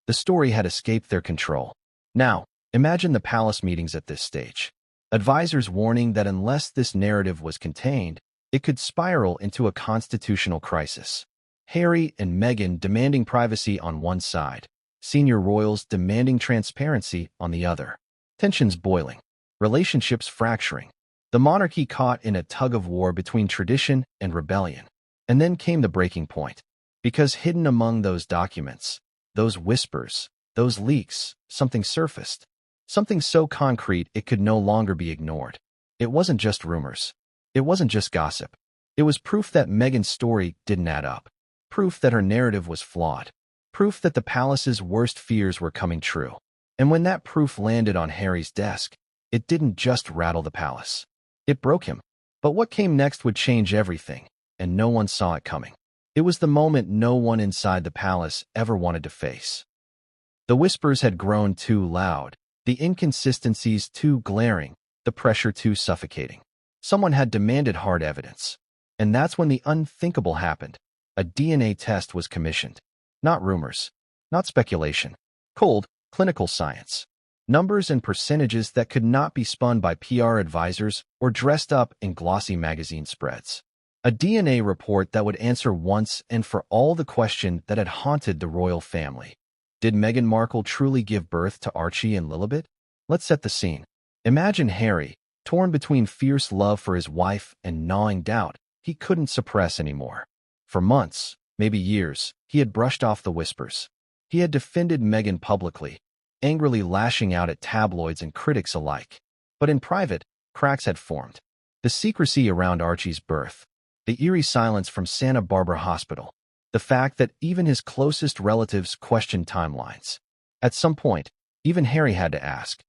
The story had escaped their control. Now, imagine the palace meetings at this stage. Advisors warning that unless this narrative was contained, it could spiral into a constitutional crisis. Harry and Meghan demanding privacy on one side, senior royals demanding transparency on the other. Tensions boiling, relationships fracturing. The monarchy caught in a tug-of-war between tradition and rebellion. And then came the breaking point. Because hidden among those documents, those whispers, those leaks, something surfaced. Something so concrete it could no longer be ignored. It wasn't just rumors. It wasn't just gossip. It was proof that Meghan's story didn't add up. Proof that her narrative was flawed. Proof that the palace's worst fears were coming true. And when that proof landed on Harry's desk, it didn't just rattle the palace. It broke him. But what came next would change everything, and no one saw it coming. It was the moment no one inside the palace ever wanted to face. The whispers had grown too loud, the inconsistencies too glaring, the pressure too suffocating. Someone had demanded hard evidence. And that's when the unthinkable happened. A DNA test was commissioned. Not rumors, not speculation. Cold, clinical science. Numbers and percentages that could not be spun by PR advisors or dressed up in glossy magazine spreads. A DNA report that would answer once and for all the question that had haunted the royal family. Did Meghan Markle truly give birth to Archie and Lilibet? Let's set the scene. Imagine Harry, torn between fierce love for his wife and gnawing doubt he couldn't suppress anymore. For months, maybe years, he had brushed off the whispers. He had defended Meghan publicly, angrily lashing out at tabloids and critics alike. But in private, cracks had formed. The secrecy around Archie's birth, the eerie silence from Santa Barbara Hospital, the fact that even his closest relatives questioned timelines. At some point, even Harry had to ask,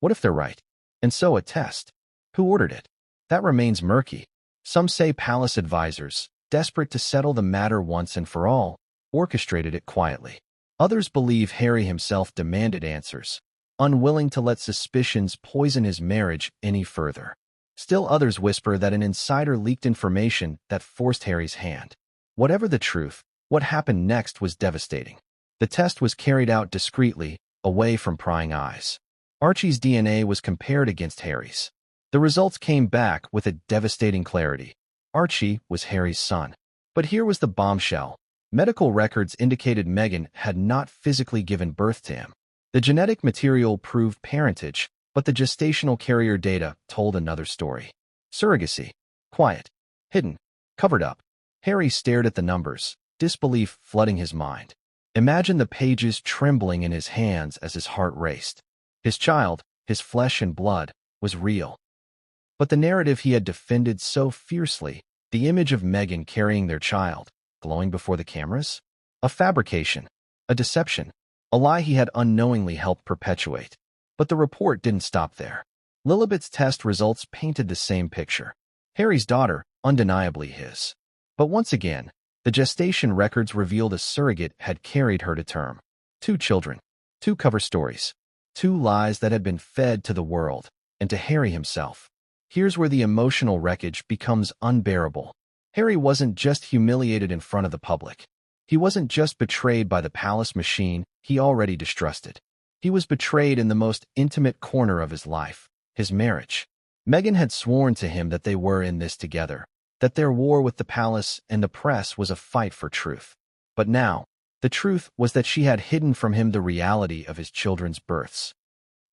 what if they're right? And so a test. Who ordered it? That remains murky. Some say palace advisors, desperate to settle the matter once and for all, orchestrated it quietly. Others believe Harry himself demanded answers, unwilling to let suspicions poison his marriage any further. Still others whisper that an insider leaked information that forced Harry's hand. Whatever the truth, what happened next was devastating. The test was carried out discreetly, away from prying eyes. Archie's DNA was compared against Harry's. The results came back with a devastating clarity. Archie was Harry's son. But here was the bombshell. Medical records indicated Meghan had not physically given birth to him. The genetic material proved parentage, but the gestational carrier data told another story. Surrogacy. Quiet. Hidden. Covered up. Harry stared at the numbers, disbelief flooding his mind. Imagine the pages trembling in his hands as his heart raced. His child, his flesh and blood, was real. But the narrative he had defended so fiercely, the image of Meghan carrying their child, glowing before the cameras? A fabrication, a deception, a lie he had unknowingly helped perpetuate. But the report didn't stop there. Lilibet's test results painted the same picture. Harry's daughter, undeniably his. But once again, the gestation records revealed a surrogate had carried her to term. 2 children, 2 cover stories, 2 lies that had been fed to the world and to Harry himself. Here's where the emotional wreckage becomes unbearable. Harry wasn't just humiliated in front of the public. He wasn't just betrayed by the palace machine he already distrusted. He was betrayed in the most intimate corner of his life, his marriage. Meghan had sworn to him that they were in this together, that their war with the palace and the press was a fight for truth. But now, the truth was that she had hidden from him the reality of his children's births.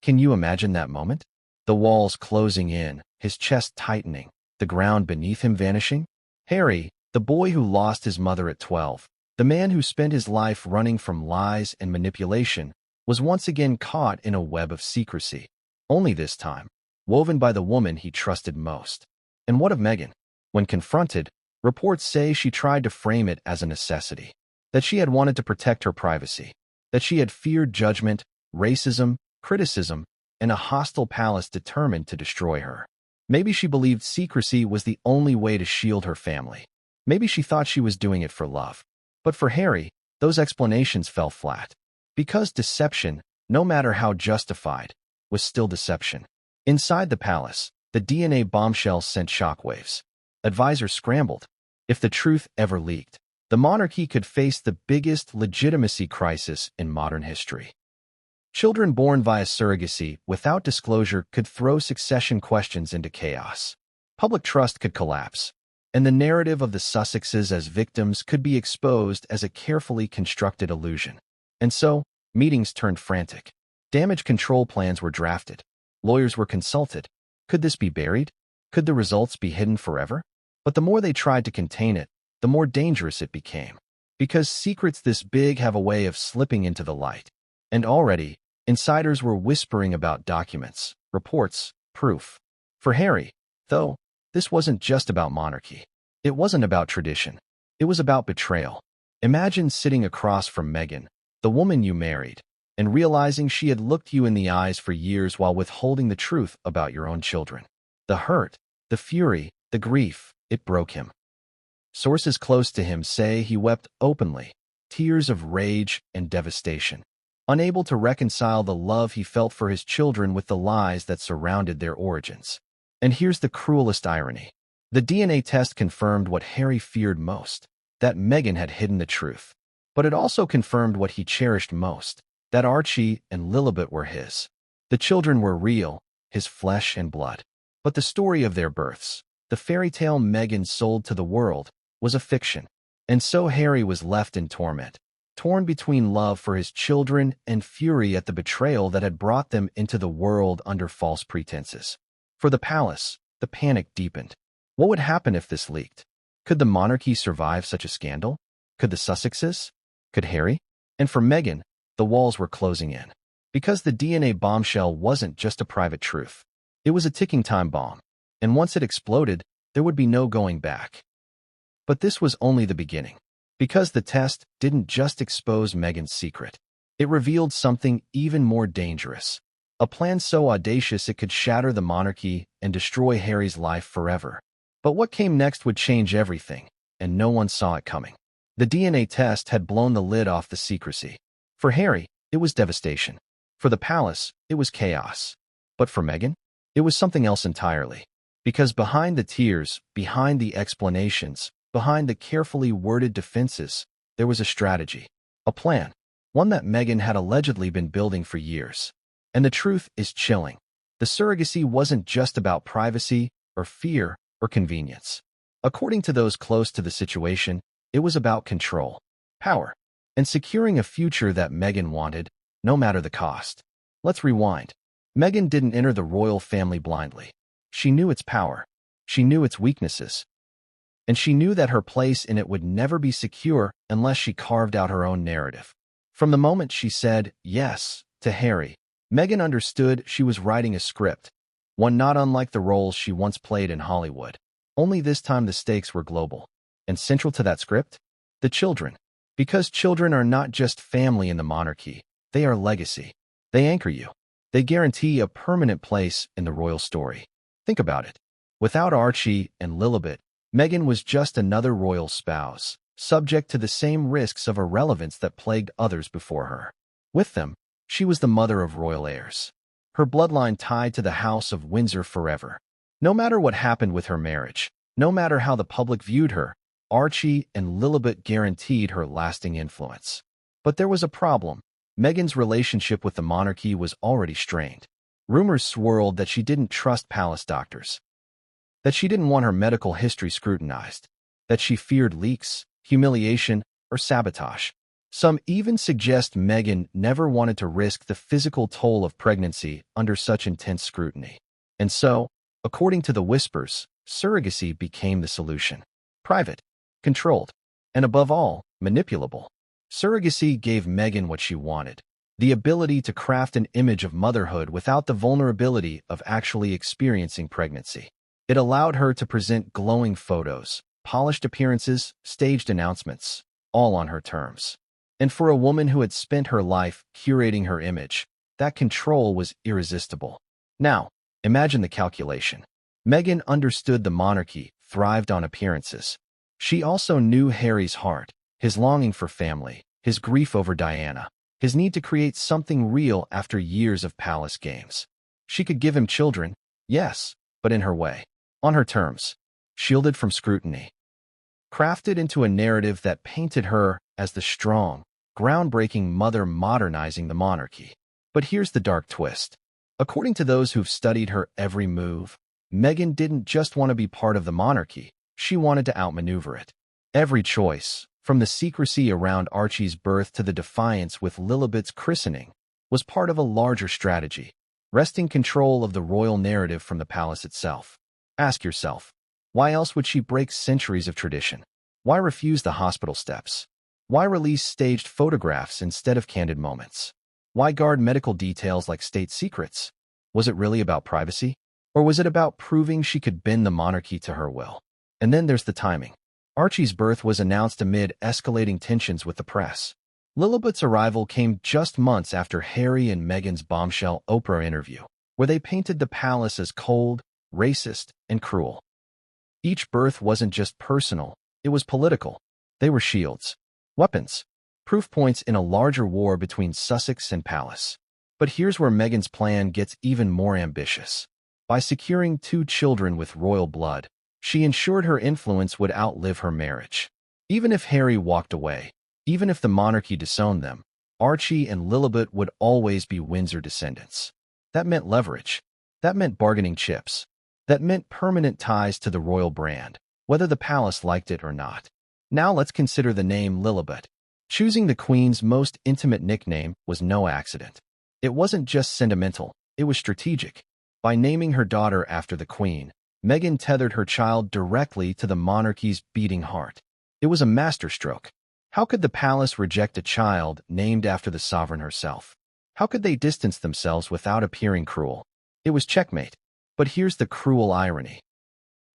Can you imagine that moment? The walls closing in, his chest tightening, the ground beneath him vanishing? Harry, the boy who lost his mother at 12, the man who spent his life running from lies and manipulation, was once again caught in a web of secrecy. Only this time, woven by the woman he trusted most. And what of Meghan? When confronted, reports say she tried to frame it as a necessity, that she had wanted to protect her privacy, that she had feared judgment, racism, criticism, and a hostile palace determined to destroy her. Maybe she believed secrecy was the only way to shield her family. Maybe she thought she was doing it for love. But for Harry, those explanations fell flat. Because deception, no matter how justified, was still deception. Inside the palace, the DNA bombshell sent shockwaves. Advisors scrambled. If the truth ever leaked, the monarchy could face the biggest legitimacy crisis in modern history. Children born via surrogacy without disclosure could throw succession questions into chaos. Public trust could collapse, and the narrative of the Sussexes as victims could be exposed as a carefully constructed illusion. And so, meetings turned frantic. Damage control plans were drafted. Lawyers were consulted. Could this be buried? Could the results be hidden forever? But the more they tried to contain it, the more dangerous it became. Because secrets this big have a way of slipping into the light. And already, insiders were whispering about documents, reports, proof. For Harry, though, this wasn't just about monarchy. It wasn't about tradition. It was about betrayal. Imagine sitting across from Meghan, the woman you married, and realizing she had looked you in the eyes for years while withholding the truth about your own children. The hurt, the fury, the grief, it broke him. Sources close to him say he wept openly, tears of rage and devastation, unable to reconcile the love he felt for his children with the lies that surrounded their origins. And here's the cruelest irony. The DNA test confirmed what Harry feared most, that Meghan had hidden the truth. But it also confirmed what he cherished most, that Archie and Lilibet were his. The children were real, his flesh and blood. But the story of their births, the fairy tale Meghan sold to the world, was a fiction. And so Harry was left in torment, torn between love for his children and fury at the betrayal that had brought them into the world under false pretenses. For the palace, the panic deepened. What would happen if this leaked? Could the monarchy survive such a scandal? Could the Sussexes? Could Harry? And for Meghan, the walls were closing in. Because the DNA bombshell wasn't just a private truth. It was a ticking time bomb. And once it exploded, there would be no going back. But this was only the beginning. Because the test didn't just expose Meghan's secret. It revealed something even more dangerous. A plan so audacious it could shatter the monarchy and destroy Harry's life forever. But what came next would change everything, and no one saw it coming. The DNA test had blown the lid off the secrecy. For Harry, it was devastation. For the palace, it was chaos. But for Meghan, it was something else entirely. Because behind the tears, behind the explanations, behind the carefully worded defenses, there was a strategy, a plan, one that Meghan had allegedly been building for years. And the truth is chilling. The surrogacy wasn't just about privacy or fear or convenience. According to those close to the situation, it was about control, power, and securing a future that Meghan wanted, no matter the cost. Let's rewind. Meghan didn't enter the royal family blindly. She knew its power. She knew its weaknesses. And she knew that her place in it would never be secure unless she carved out her own narrative. From the moment she said yes to Harry, Meghan understood she was writing a script, one not unlike the roles she once played in Hollywood. Only this time the stakes were global. And central to that script? The children. Because children are not just family in the monarchy, they are legacy. They anchor you. They guarantee a permanent place in the royal story. Think about it. Without Archie and Lilibet, Meghan was just another royal spouse, subject to the same risks of irrelevance that plagued others before her. With them, she was the mother of royal heirs. Her bloodline tied to the House of Windsor forever. No matter what happened with her marriage, no matter how the public viewed her, Archie and Lilibet guaranteed her lasting influence. But there was a problem. Meghan's relationship with the monarchy was already strained. Rumors swirled that she didn't trust palace doctors, that she didn't want her medical history scrutinized, that she feared leaks, humiliation, or sabotage. Some even suggest Meghan never wanted to risk the physical toll of pregnancy under such intense scrutiny. And so, according to the whispers, surrogacy became the solution. Private, controlled, and above all, manipulable. Surrogacy gave Meghan what she wanted, the ability to craft an image of motherhood without the vulnerability of actually experiencing pregnancy. It allowed her to present glowing photos, polished appearances, staged announcements, all on her terms. And for a woman who had spent her life curating her image, that control was irresistible. Now, imagine the calculation. Meghan understood the monarchy thrived on appearances. She also knew Harry's heart, his longing for family, his grief over Diana, his need to create something real after years of palace games. She could give him children, yes, but in her way, on her terms, shielded from scrutiny. Crafted into a narrative that painted her as the strong, groundbreaking mother modernizing the monarchy. But here's the dark twist. According to those who've studied her every move, Meghan didn't just want to be part of the monarchy, she wanted to outmaneuver it. Every choice, from the secrecy around Archie's birth to the defiance with Lilibet's christening, was part of a larger strategy, wresting control of the royal narrative from the palace itself. Ask yourself, why else would she break centuries of tradition? Why refuse the hospital steps? Why release staged photographs instead of candid moments? Why guard medical details like state secrets? Was it really about privacy? Or was it about proving she could bend the monarchy to her will? And then there's the timing. Archie's birth was announced amid escalating tensions with the press. Lilibet's arrival came just months after Harry and Meghan's bombshell Oprah interview, where they painted the palace as cold, racist, and cruel. Each birth wasn't just personal, it was political. They were shields, weapons, proof points in a larger war between Sussex and Palace. But here's where Meghan's plan gets even more ambitious. By securing 2 children with royal blood, she ensured her influence would outlive her marriage. Even if Harry walked away, even if the monarchy disowned them, Archie and Lilibet would always be Windsor descendants. That meant leverage. That meant bargaining chips. That meant permanent ties to the royal brand, whether the palace liked it or not. Now let's consider the name Lilibet. Choosing the Queen's most intimate nickname was no accident. It wasn't just sentimental, it was strategic. By naming her daughter after the Queen, Meghan tethered her child directly to the monarchy's beating heart. It was a masterstroke. How could the palace reject a child named after the sovereign herself? How could they distance themselves without appearing cruel? It was checkmate. But here's the cruel irony.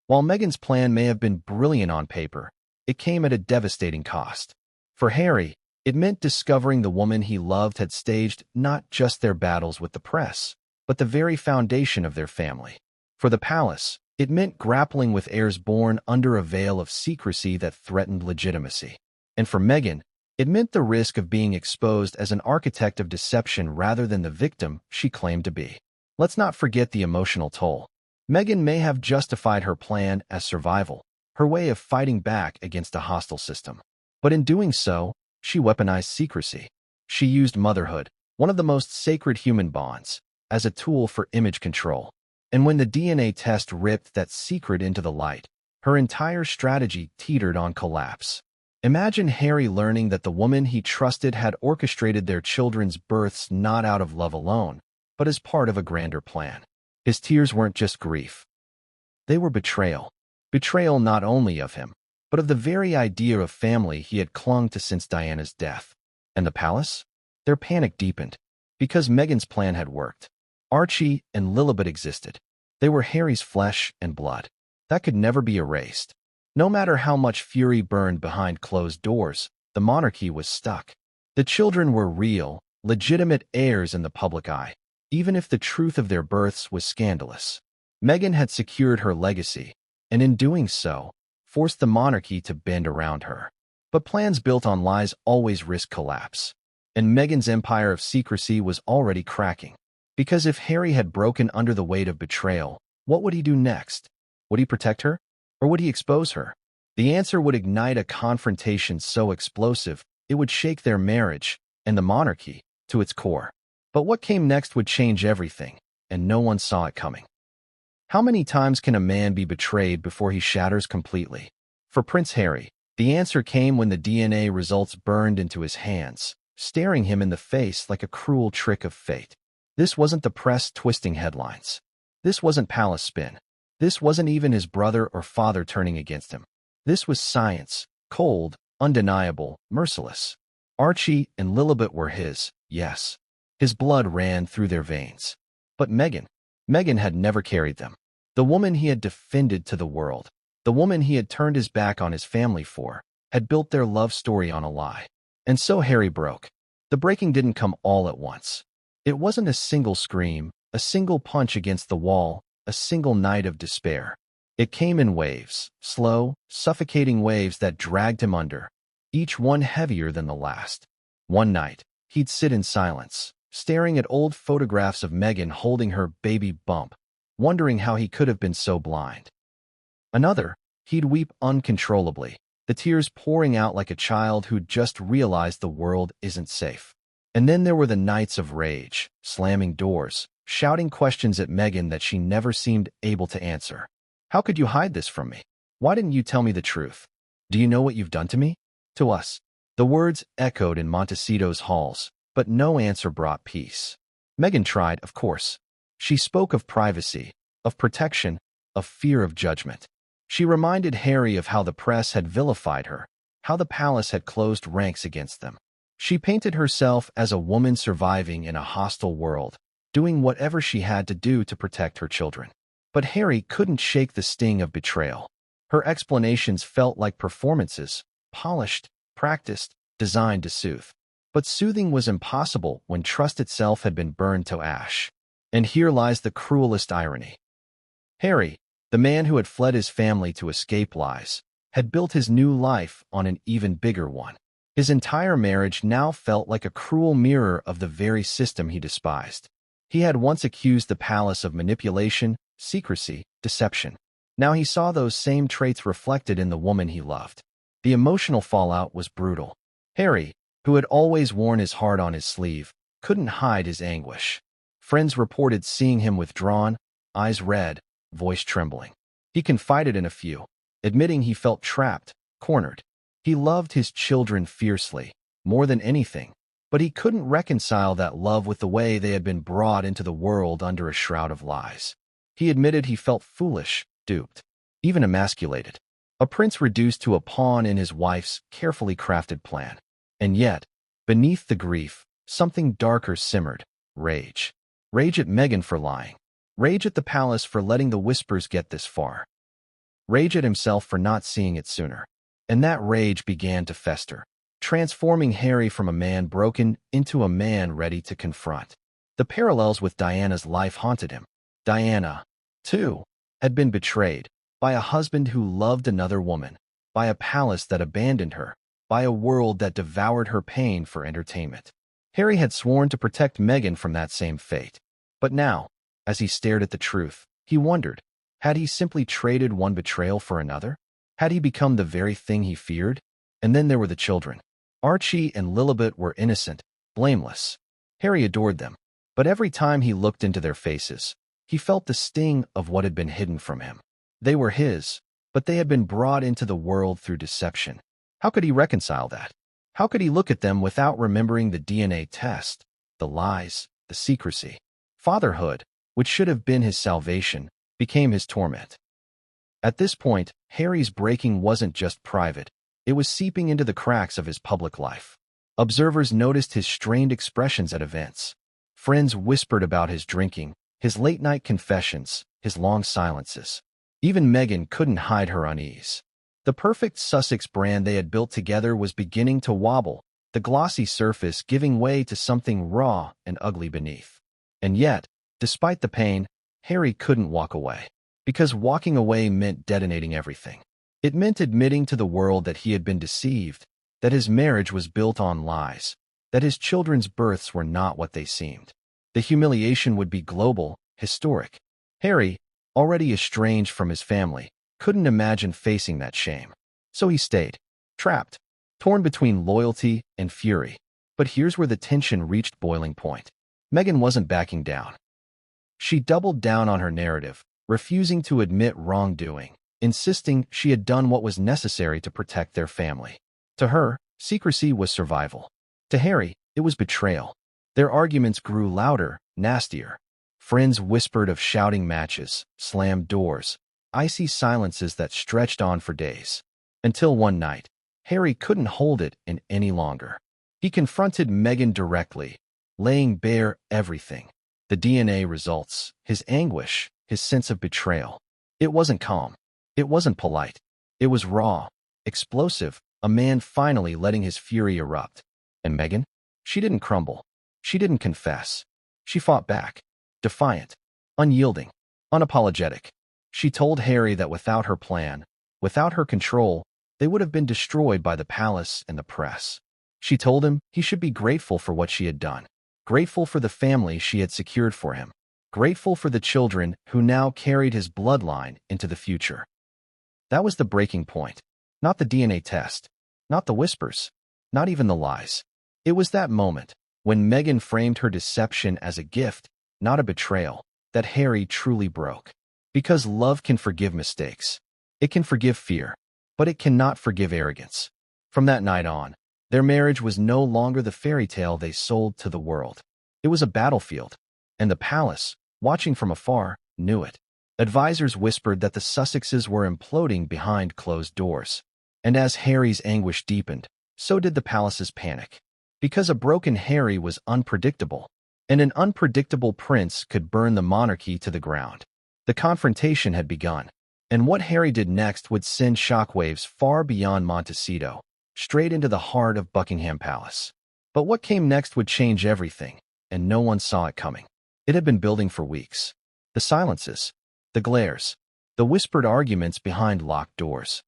While Meghan's plan may have been brilliant on paper, it came at a devastating cost. For Harry, it meant discovering the woman he loved had staged not just their battles with the press, but the very foundation of their family. For the palace, it meant grappling with heirs born under a veil of secrecy that threatened legitimacy. And for Meghan, it meant the risk of being exposed as an architect of deception rather than the victim she claimed to be. Let's not forget the emotional toll. Meghan may have justified her plan as survival, her way of fighting back against a hostile system. But in doing so, she weaponized secrecy. She used motherhood, one of the most sacred human bonds, as a tool for image control. And when the DNA test ripped that secret into the light, her entire strategy teetered on collapse. Imagine Harry learning that the woman he trusted had orchestrated their children's births not out of love alone, but as part of a grander plan. His tears weren't just grief. They were betrayal. Betrayal not only of him, but of the very idea of family he had clung to since Diana's death. And the palace? Their panic deepened. Because Meghan's plan had worked. Archie and Lilibet existed. They were Harry's flesh and blood. That could never be erased. No matter how much fury burned behind closed doors, the monarchy was stuck. The children were real, legitimate heirs in the public eye, even if the truth of their births was scandalous. Meghan had secured her legacy, and in doing so, forced the monarchy to bend around her. But plans built on lies always risk collapse, and Meghan's empire of secrecy was already cracking. Because if Harry had broken under the weight of betrayal, what would he do next? Would he protect her? Or would he expose her? The answer would ignite a confrontation so explosive, it would shake their marriage, and the monarchy, to its core. But what came next would change everything, and no one saw it coming. How many times can a man be betrayed before he shatters completely? For Prince Harry, the answer came when the DNA results burned into his hands, staring him in the face like a cruel trick of fate. This wasn't the press twisting headlines. This wasn't palace spin. This wasn't even his brother or father turning against him. This was science, cold, undeniable, merciless. Archie and Lilibet were his, yes. His blood ran through their veins. But Meghan had never carried them. The woman he had defended to the world, the woman he had turned his back on his family for, had built their love story on a lie. And so Harry broke. The breaking didn't come all at once. It wasn't a single scream, a single punch against the wall, a single night of despair. It came in waves, slow, suffocating waves that dragged him under, each one heavier than the last. One night, he'd sit in silence, staring at old photographs of Meghan holding her baby bump, wondering how he could have been so blind. Another, he'd weep uncontrollably, the tears pouring out like a child who'd just realized the world isn't safe. And then there were the nights of rage, slamming doors, shouting questions at Meghan that she never seemed able to answer. How could you hide this from me? Why didn't you tell me the truth? Do you know what you've done to me? To us. The words echoed in Montecito's halls, but no answer brought peace. Meghan tried, of course. She spoke of privacy, of protection, of fear of judgment. She reminded Harry of how the press had vilified her, how the palace had closed ranks against them. She painted herself as a woman surviving in a hostile world, doing whatever she had to do to protect her children. But Harry couldn't shake the sting of betrayal. Her explanations felt like performances, polished, practiced, designed to soothe. But soothing was impossible when trust itself had been burned to ash. And here lies the cruelest irony. Harry, the man who had fled his family to escape lies, had built his new life on an even bigger one. His entire marriage now felt like a cruel mirror of the very system he despised. He had once accused the palace of manipulation, secrecy, deception. Now he saw those same traits reflected in the woman he loved. The emotional fallout was brutal. Harry, who had always worn his heart on his sleeve, couldn't hide his anguish. Friends reported seeing him withdrawn, eyes red, voice trembling. He confided in a few, admitting he felt trapped, cornered. He loved his children fiercely, more than anything, but he couldn't reconcile that love with the way they had been brought into the world under a shroud of lies. He admitted he felt foolish, duped, even emasculated. A prince reduced to a pawn in his wife's carefully crafted plan. And yet, beneath the grief, something darker simmered, rage. Rage at Meghan for lying. Rage at the palace for letting the whispers get this far. Rage at himself for not seeing it sooner. And that rage began to fester, transforming Harry from a man broken into a man ready to confront. The parallels with Diana's life haunted him. Diana, too, had been betrayed by a husband who loved another woman, by a palace that abandoned her, by a world that devoured her pain for entertainment. Harry had sworn to protect Meghan from that same fate. But now, as he stared at the truth, he wondered, had he simply traded one betrayal for another? Had he become the very thing he feared? And then there were the children. Archie and Lilibet were innocent, blameless. Harry adored them, but every time he looked into their faces, he felt the sting of what had been hidden from him. They were his, but they had been brought into the world through deception. How could he reconcile that? How could he look at them without remembering the DNA test, the lies, the secrecy? Fatherhood, which should have been his salvation, became his torment. At this point, Harry's breaking wasn't just private. It was seeping into the cracks of his public life. Observers noticed his strained expressions at events. Friends whispered about his drinking, his late-night confessions, his long silences. Even Meghan couldn't hide her unease. The perfect Sussex brand they had built together was beginning to wobble, the glossy surface giving way to something raw and ugly beneath. And yet, despite the pain, Harry couldn't walk away. Because walking away meant detonating everything. It meant admitting to the world that he had been deceived, that his marriage was built on lies, that his children's births were not what they seemed. The humiliation would be global, historic. Harry, already estranged from his family, couldn't imagine facing that shame. So he stayed, trapped, torn between loyalty and fury. But here's where the tension reached boiling point. Meghan wasn't backing down. She doubled down on her narrative, refusing to admit wrongdoing, insisting she had done what was necessary to protect their family. To her, secrecy was survival. To Harry, it was betrayal. Their arguments grew louder, nastier. Friends whispered of shouting matches, slammed doors, icy silences that stretched on for days. Until one night, Harry couldn't hold it in any longer. He confronted Meghan directly, laying bare everything. The DNA results, his anguish, his sense of betrayal. It wasn't calm. It wasn't polite. It was raw, explosive, a man finally letting his fury erupt. And Meghan? She didn't crumble. She didn't confess. She fought back, defiant, unyielding, unapologetic. She told Harry that without her plan, without her control, they would have been destroyed by the palace and the press. She told him he should be grateful for what she had done, grateful for the family she had secured for him, grateful for the children who now carried his bloodline into the future. That was the breaking point. Not the DNA test, not the whispers, not even the lies. It was that moment, when Meghan framed her deception as a gift, not a betrayal, that Harry truly broke. Because love can forgive mistakes. It can forgive fear, but it cannot forgive arrogance. From that night on, their marriage was no longer the fairy tale they sold to the world. It was a battlefield, and the palace, watching from afar, knew it. Advisors whispered that the Sussexes were imploding behind closed doors. And as Harry's anguish deepened, so did the palace's panic. Because a broken Harry was unpredictable, and an unpredictable prince could burn the monarchy to the ground. The confrontation had begun, and what Harry did next would send shockwaves far beyond Montecito, straight into the heart of Buckingham Palace. But what came next would change everything, and no one saw it coming. It had been building for weeks. The silences, the glares, the whispered arguments behind locked doors.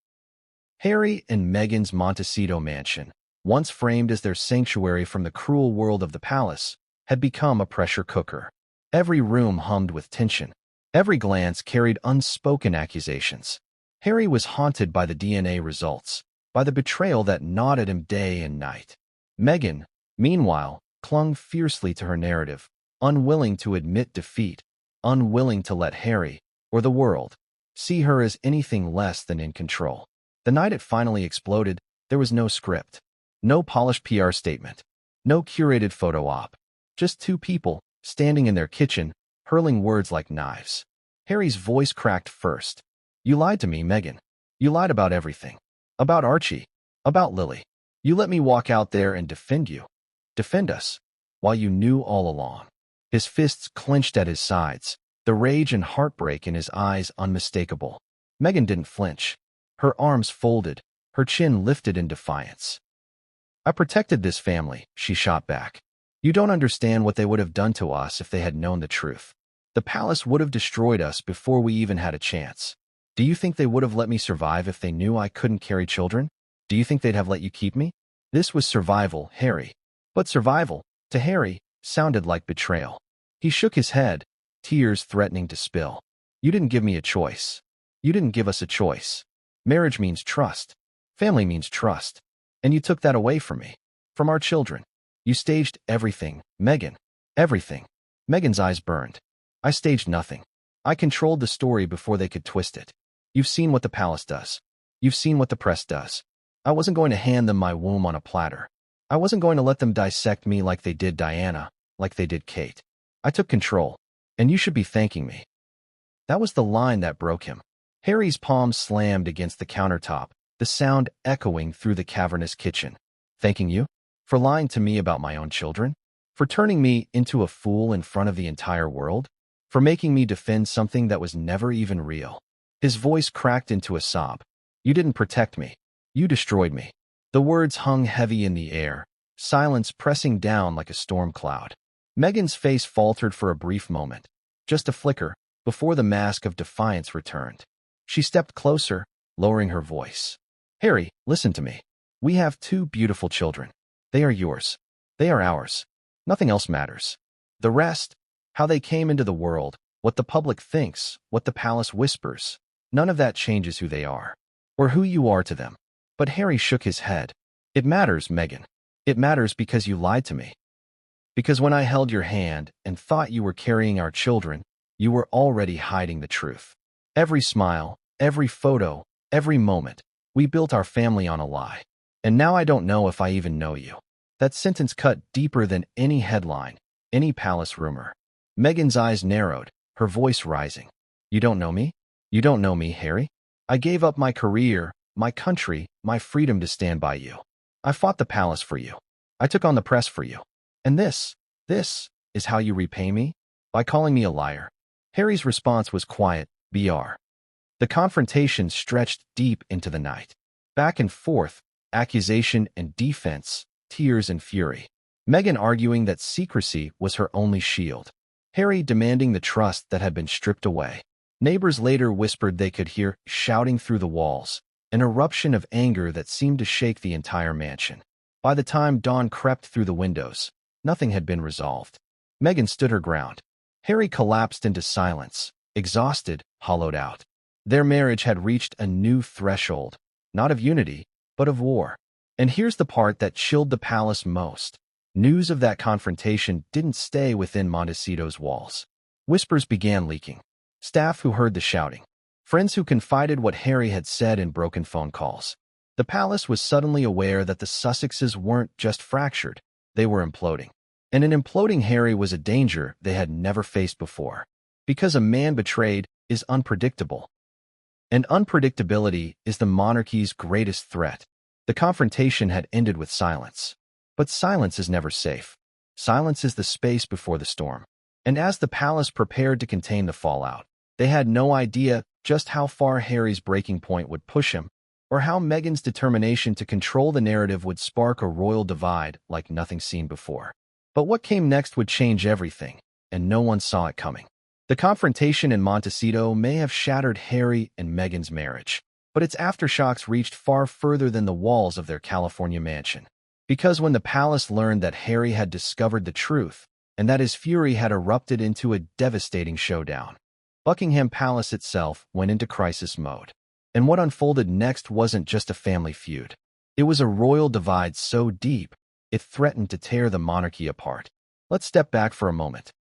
Harry and Meghan's Montecito mansion, once framed as their sanctuary from the cruel world of the palace, had become a pressure cooker. Every room hummed with tension. Every glance carried unspoken accusations. Harry was haunted by the DNA results, by the betrayal that gnawed at him day and night. Meghan, meanwhile, clung fiercely to her narrative, unwilling to admit defeat, unwilling to let Harry, or the world, see her as anything less than in control. The night it finally exploded, there was no script, no polished PR statement, no curated photo op. Just two people, standing in their kitchen, hurling words like knives. Harry's voice cracked first. "You lied to me, Meghan. You lied about everything. About Archie. About Lily. You let me walk out there and defend you. Defend us. While you knew all along." His fists clenched at his sides, the rage and heartbreak in his eyes unmistakable. Meghan didn't flinch. Her arms folded, her chin lifted in defiance. "I protected this family," she shot back. "You don't understand what they would have done to us if they had known the truth. The palace would have destroyed us before we even had a chance. Do you think they would have let me survive if they knew I couldn't carry children? Do you think they'd have let you keep me?" This was survival, Harry. But survival, to Harry, sounded like betrayal. He shook his head, tears threatening to spill. "You didn't give me a choice. You didn't give us a choice. Marriage means trust. Family means trust. And you took that away from me. From our children. You staged everything, Meghan. Everything." Meghan's eyes burned. "I staged nothing. I controlled the story before they could twist it. You've seen what the palace does. You've seen what the press does. I wasn't going to hand them my womb on a platter. I wasn't going to let them dissect me like they did Diana, like they did Kate. I took control, and you should be thanking me." That was the line that broke him. Harry's palms slammed against the countertop, the sound echoing through the cavernous kitchen. "Thanking you? For lying to me about my own children? For turning me into a fool in front of the entire world? For making me defend something that was never even real?" His voice cracked into a sob. "You didn't protect me. You destroyed me." The words hung heavy in the air, silence pressing down like a storm cloud. Meghan's face faltered for a brief moment, just a flicker, before the mask of defiance returned. She stepped closer, lowering her voice. "Harry, listen to me. We have two beautiful children. They are yours. They are ours. Nothing else matters. The rest, how they came into the world, what the public thinks, what the palace whispers, none of that changes who they are, or who you are to them." But Harry shook his head. "It matters, Meghan. It matters because you lied to me. Because when I held your hand and thought you were carrying our children, you were already hiding the truth. Every smile, every photo, every moment, we built our family on a lie. And now I don't know if I even know you." That sentence cut deeper than any headline, any palace rumor. Meghan's eyes narrowed, her voice rising. "You don't know me? You don't know me, Harry? I gave up my career, my country, my freedom to stand by you. I fought the palace for you. I took on the press for you. And this is how you repay me? By calling me a liar." Harry's response was quiet, "BR." The confrontation stretched deep into the night. Back and forth, accusation and defense, tears and fury. Meghan arguing that secrecy was her only shield. Harry demanding the trust that had been stripped away. Neighbors later whispered they could hear shouting through the walls, an eruption of anger that seemed to shake the entire mansion. By the time dawn crept through the windows, nothing had been resolved. Meghan stood her ground. Harry collapsed into silence, exhausted, hollowed out. Their marriage had reached a new threshold, not of unity, but of war. And here's the part that chilled the palace most. News of that confrontation didn't stay within Montecito's walls. Whispers began leaking. Staff who heard the shouting. Friends who confided what Harry had said in broken phone calls. The palace was suddenly aware that the Sussexes weren't just fractured, they were imploding. And an imploding Harry was a danger they had never faced before. Because a man betrayed is unpredictable. And unpredictability is the monarchy's greatest threat. The confrontation had ended with silence. But silence is never safe. Silence is the space before the storm. And as the palace prepared to contain the fallout, they had no idea just how far Harry's breaking point would push him, or how Meghan's determination to control the narrative would spark a royal divide like nothing seen before. But what came next would change everything, and no one saw it coming. The confrontation in Montecito may have shattered Harry and Meghan's marriage, but its aftershocks reached far further than the walls of their California mansion. Because when the palace learned that Harry had discovered the truth, and that his fury had erupted into a devastating showdown, Buckingham Palace itself went into crisis mode. And what unfolded next wasn't just a family feud. It was a royal divide so deep, it threatened to tear the monarchy apart. Let's step back for a moment.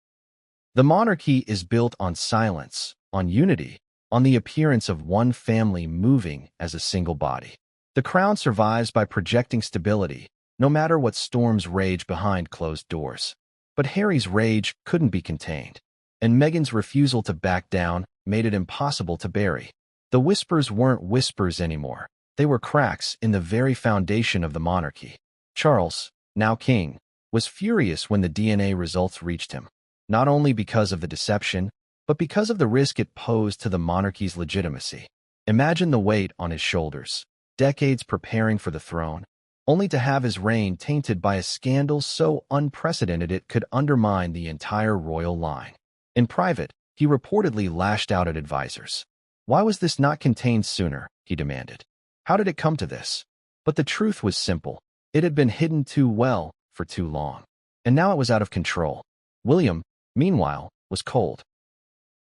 The monarchy is built on silence, on unity, on the appearance of one family moving as a single body. The crown survives by projecting stability, no matter what storms rage behind closed doors. But Harry's rage couldn't be contained, and Meghan's refusal to back down made it impossible to bury. The whispers weren't whispers anymore. They were cracks in the very foundation of the monarchy. Charles, now king, was furious when the DNA results reached him, not only because of the deception, but because of the risk it posed to the monarchy's legitimacy. Imagine the weight on his shoulders, decades preparing for the throne, only to have his reign tainted by a scandal so unprecedented it could undermine the entire royal line. In private, he reportedly lashed out at advisors. Why was this not contained sooner, he demanded. How did it come to this? But the truth was simple. It had been hidden too well for too long. And now it was out of control. William, meanwhile, was cold.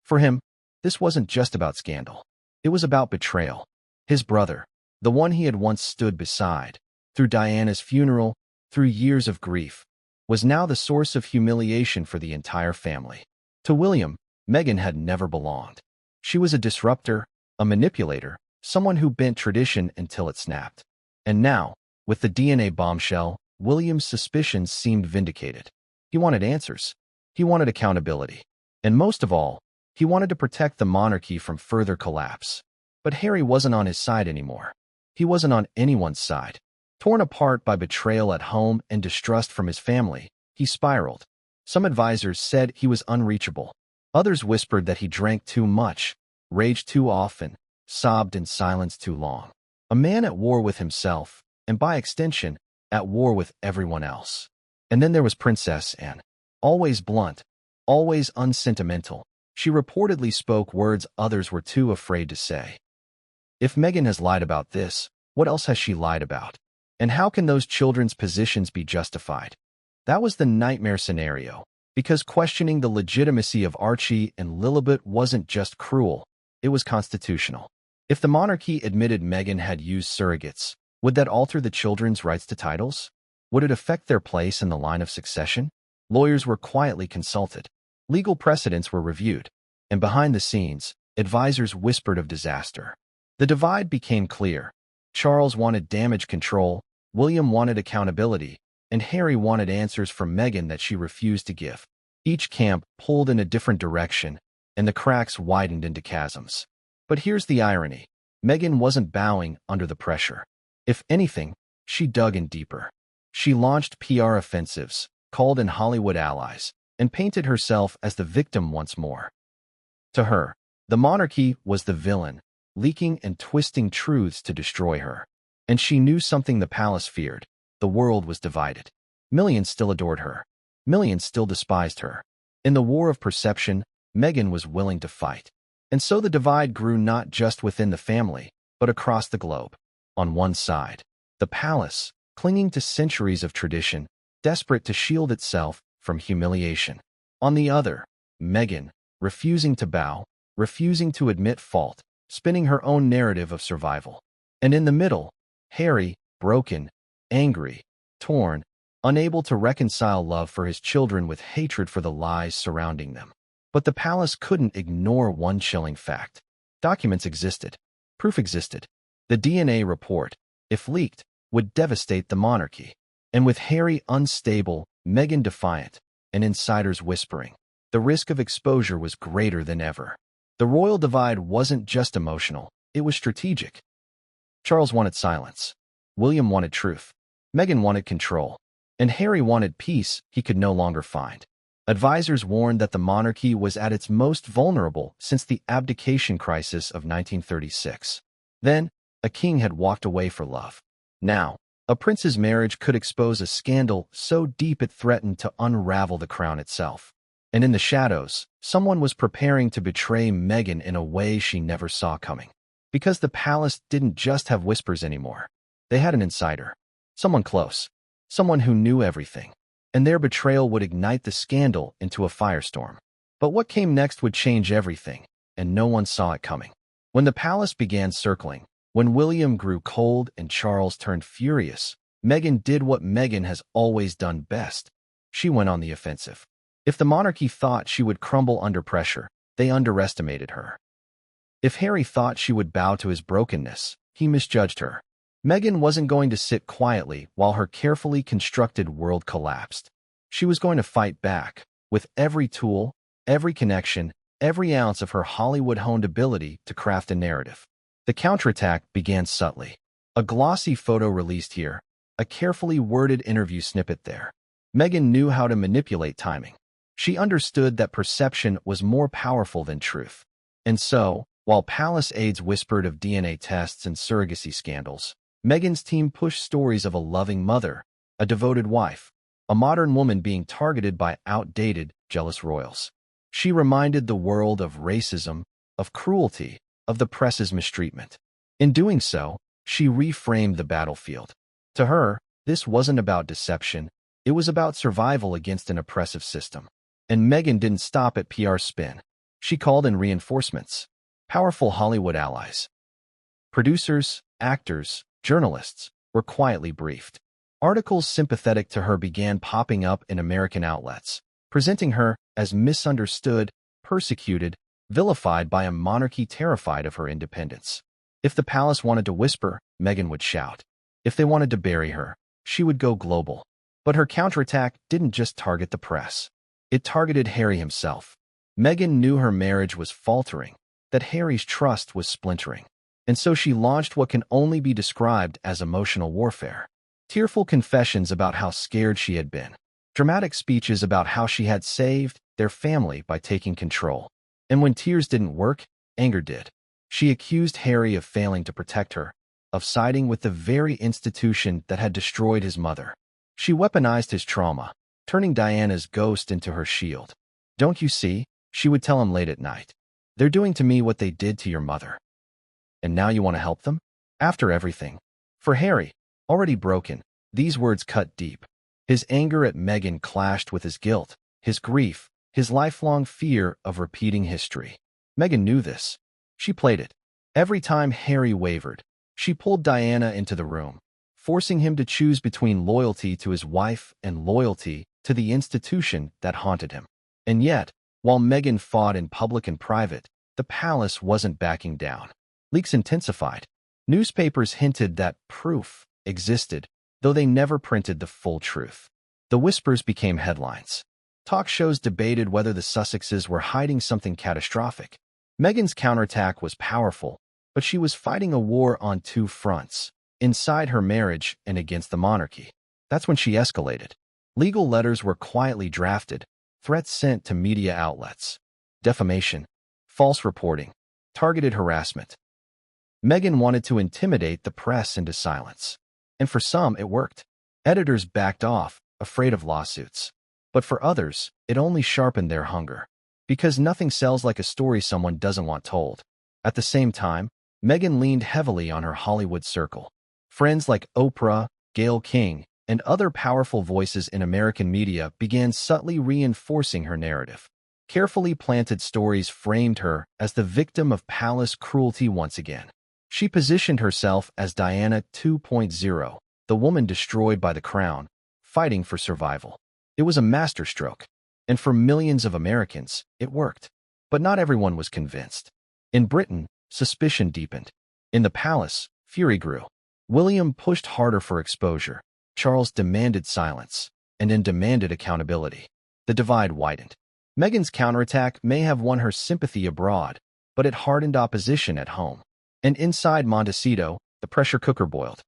For him, this wasn't just about scandal. It was about betrayal. His brother, the one he had once stood beside, through Diana's funeral, through years of grief, was now the source of humiliation for the entire family. To William, Meghan had never belonged. She was a disruptor, a manipulator, someone who bent tradition until it snapped. And now, with the DNA bombshell, William's suspicions seemed vindicated. He wanted answers. He wanted accountability. And most of all, he wanted to protect the monarchy from further collapse. But Harry wasn't on his side anymore. He wasn't on anyone's side. Torn apart by betrayal at home and distrust from his family, he spiraled. Some advisors said he was unreachable. Others whispered that he drank too much, raged too often, sobbed in silence too long. A man at war with himself, and by extension, at war with everyone else. And then there was Princess Anne. Always blunt, always unsentimental, she reportedly spoke words others were too afraid to say. If Meghan has lied about this, what else has she lied about? And how can those children's positions be justified? That was the nightmare scenario, because questioning the legitimacy of Archie and Lilibet wasn't just cruel, it was constitutional. If the monarchy admitted Meghan had used surrogates, would that alter the children's rights to titles? Would it affect their place in the line of succession? Lawyers were quietly consulted. Legal precedents were reviewed. And behind the scenes, advisors whispered of disaster. The divide became clear. Charles wanted damage control, William wanted accountability, and Harry wanted answers from Meghan that she refused to give. Each camp pulled in a different direction, and the cracks widened into chasms. But here's the irony. Meghan wasn't bowing under the pressure. If anything, she dug in deeper. She launched PR offensives, called in Hollywood allies, and painted herself as the victim once more. To her, the monarchy was the villain, leaking and twisting truths to destroy her. And she knew something the palace feared. The world was divided. Millions still adored her. Millions still despised her. In the war of perception, Meghan was willing to fight. And so the divide grew not just within the family, but across the globe. On one side, the palace, clinging to centuries of tradition, desperate to shield itself from humiliation. On the other, Meghan, refusing to bow, refusing to admit fault, spinning her own narrative of survival. And in the middle, Harry, broken, angry, torn, unable to reconcile love for his children with hatred for the lies surrounding them. But the palace couldn't ignore one chilling fact. Documents existed. Proof existed. The DNA report, if leaked, would devastate the monarchy. And with Harry unstable, Meghan defiant, and insiders whispering, the risk of exposure was greater than ever. The royal divide wasn't just emotional, it was strategic. Charles wanted silence. William wanted truth. Meghan wanted control. And Harry wanted peace he could no longer find. Advisors warned that the monarchy was at its most vulnerable since the abdication crisis of 1936. Then, a king had walked away for love. Now, a prince's marriage could expose a scandal so deep it threatened to unravel the crown itself. And in the shadows, someone was preparing to betray Meghan in a way she never saw coming. Because the palace didn't just have whispers anymore. They had an insider. Someone close. Someone who knew everything. And their betrayal would ignite the scandal into a firestorm. But what came next would change everything, and no one saw it coming. When the palace began circling, when William grew cold and Charles turned furious, Meghan did what Meghan has always done best. She went on the offensive. If the monarchy thought she would crumble under pressure, they underestimated her. If Harry thought she would bow to his brokenness, he misjudged her. Meghan wasn't going to sit quietly while her carefully constructed world collapsed. She was going to fight back, with every tool, every connection, every ounce of her Hollywood-honed ability to craft a narrative. The counterattack began subtly. A glossy photo released here, a carefully worded interview snippet there. Meghan knew how to manipulate timing. She understood that perception was more powerful than truth. And so, while palace aides whispered of DNA tests and surrogacy scandals, Meghan's team pushed stories of a loving mother, a devoted wife, a modern woman being targeted by outdated, jealous royals. She reminded the world of racism, of cruelty, of the press's mistreatment. In doing so, she reframed the battlefield. To her, this wasn't about deception, it was about survival against an oppressive system. And Meghan didn't stop at PR spin. She called in reinforcements. Powerful Hollywood allies. Producers, actors, journalists were quietly briefed. Articles sympathetic to her began popping up in American outlets, presenting her as misunderstood, persecuted, vilified by a monarchy terrified of her independence. If the palace wanted to whisper, Meghan would shout. If they wanted to bury her, she would go global. But her counterattack didn't just target the press. It targeted Harry himself. Meghan knew her marriage was faltering, that Harry's trust was splintering. And so she launched what can only be described as emotional warfare. Tearful confessions about how scared she had been. Dramatic speeches about how she had saved their family by taking control. And when tears didn't work, anger did. She accused Harry of failing to protect her, of siding with the very institution that had destroyed his mother. She weaponized his trauma, turning Diana's ghost into her shield. "Don't you see?" she would tell him late at night. "They're doing to me what they did to your mother. And now you want to help them? After everything." For Harry, already broken, these words cut deep. His anger at Meghan clashed with his guilt, his grief, his lifelong fear of repeating history. Meghan knew this. She played it. Every time Harry wavered, she pulled Diana into the room, forcing him to choose between loyalty to his wife and loyalty to the institution that haunted him. And yet, while Meghan fought in public and private, the palace wasn't backing down. Leaks intensified. Newspapers hinted that proof existed, though they never printed the full truth. The whispers became headlines. Talk shows debated whether the Sussexes were hiding something catastrophic. Meghan's counterattack was powerful, but she was fighting a war on two fronts, inside her marriage and against the monarchy. That's when she escalated. Legal letters were quietly drafted, threats sent to media outlets. Defamation, false reporting, targeted harassment. Meghan wanted to intimidate the press into silence. And for some, it worked. Editors backed off, afraid of lawsuits. But for others, it only sharpened their hunger. Because nothing sells like a story someone doesn't want told. At the same time, Meghan leaned heavily on her Hollywood circle. Friends like Oprah, Gayle King, and other powerful voices in American media began subtly reinforcing her narrative. Carefully planted stories framed her as the victim of palace cruelty once again. She positioned herself as Diana 2.0, the woman destroyed by the crown, fighting for survival. It was a masterstroke. And for millions of Americans, it worked. But not everyone was convinced. In Britain, suspicion deepened. In the palace, fury grew. William pushed harder for exposure. Charles demanded silence, and then demanded accountability. The divide widened. Meghan's counterattack may have won her sympathy abroad, but it hardened opposition at home. And inside Montecito, the pressure cooker boiled.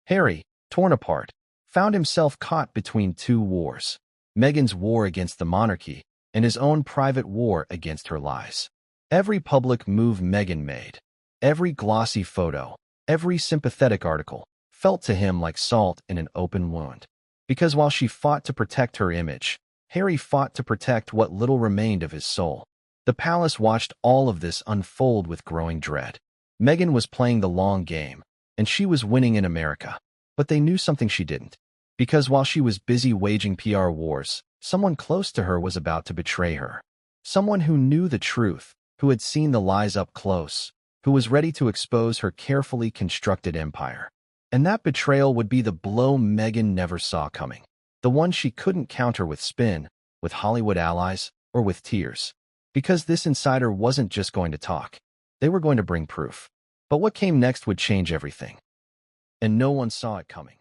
Harry, torn apart, found himself caught between two wars. Meghan's war against the monarchy and his own private war against her lies. Every public move Meghan made, every glossy photo, every sympathetic article, felt to him like salt in an open wound. Because while she fought to protect her image, Harry fought to protect what little remained of his soul. The palace watched all of this unfold with growing dread. Meghan was playing the long game, and she was winning in America. But they knew something she didn't. Because while she was busy waging PR wars, someone close to her was about to betray her. Someone who knew the truth, who had seen the lies up close, who was ready to expose her carefully constructed empire. And that betrayal would be the blow Meghan never saw coming. The one she couldn't counter with spin, with Hollywood allies, or with tears. Because this insider wasn't just going to talk. They were going to bring proof. But what came next would change everything. And no one saw it coming.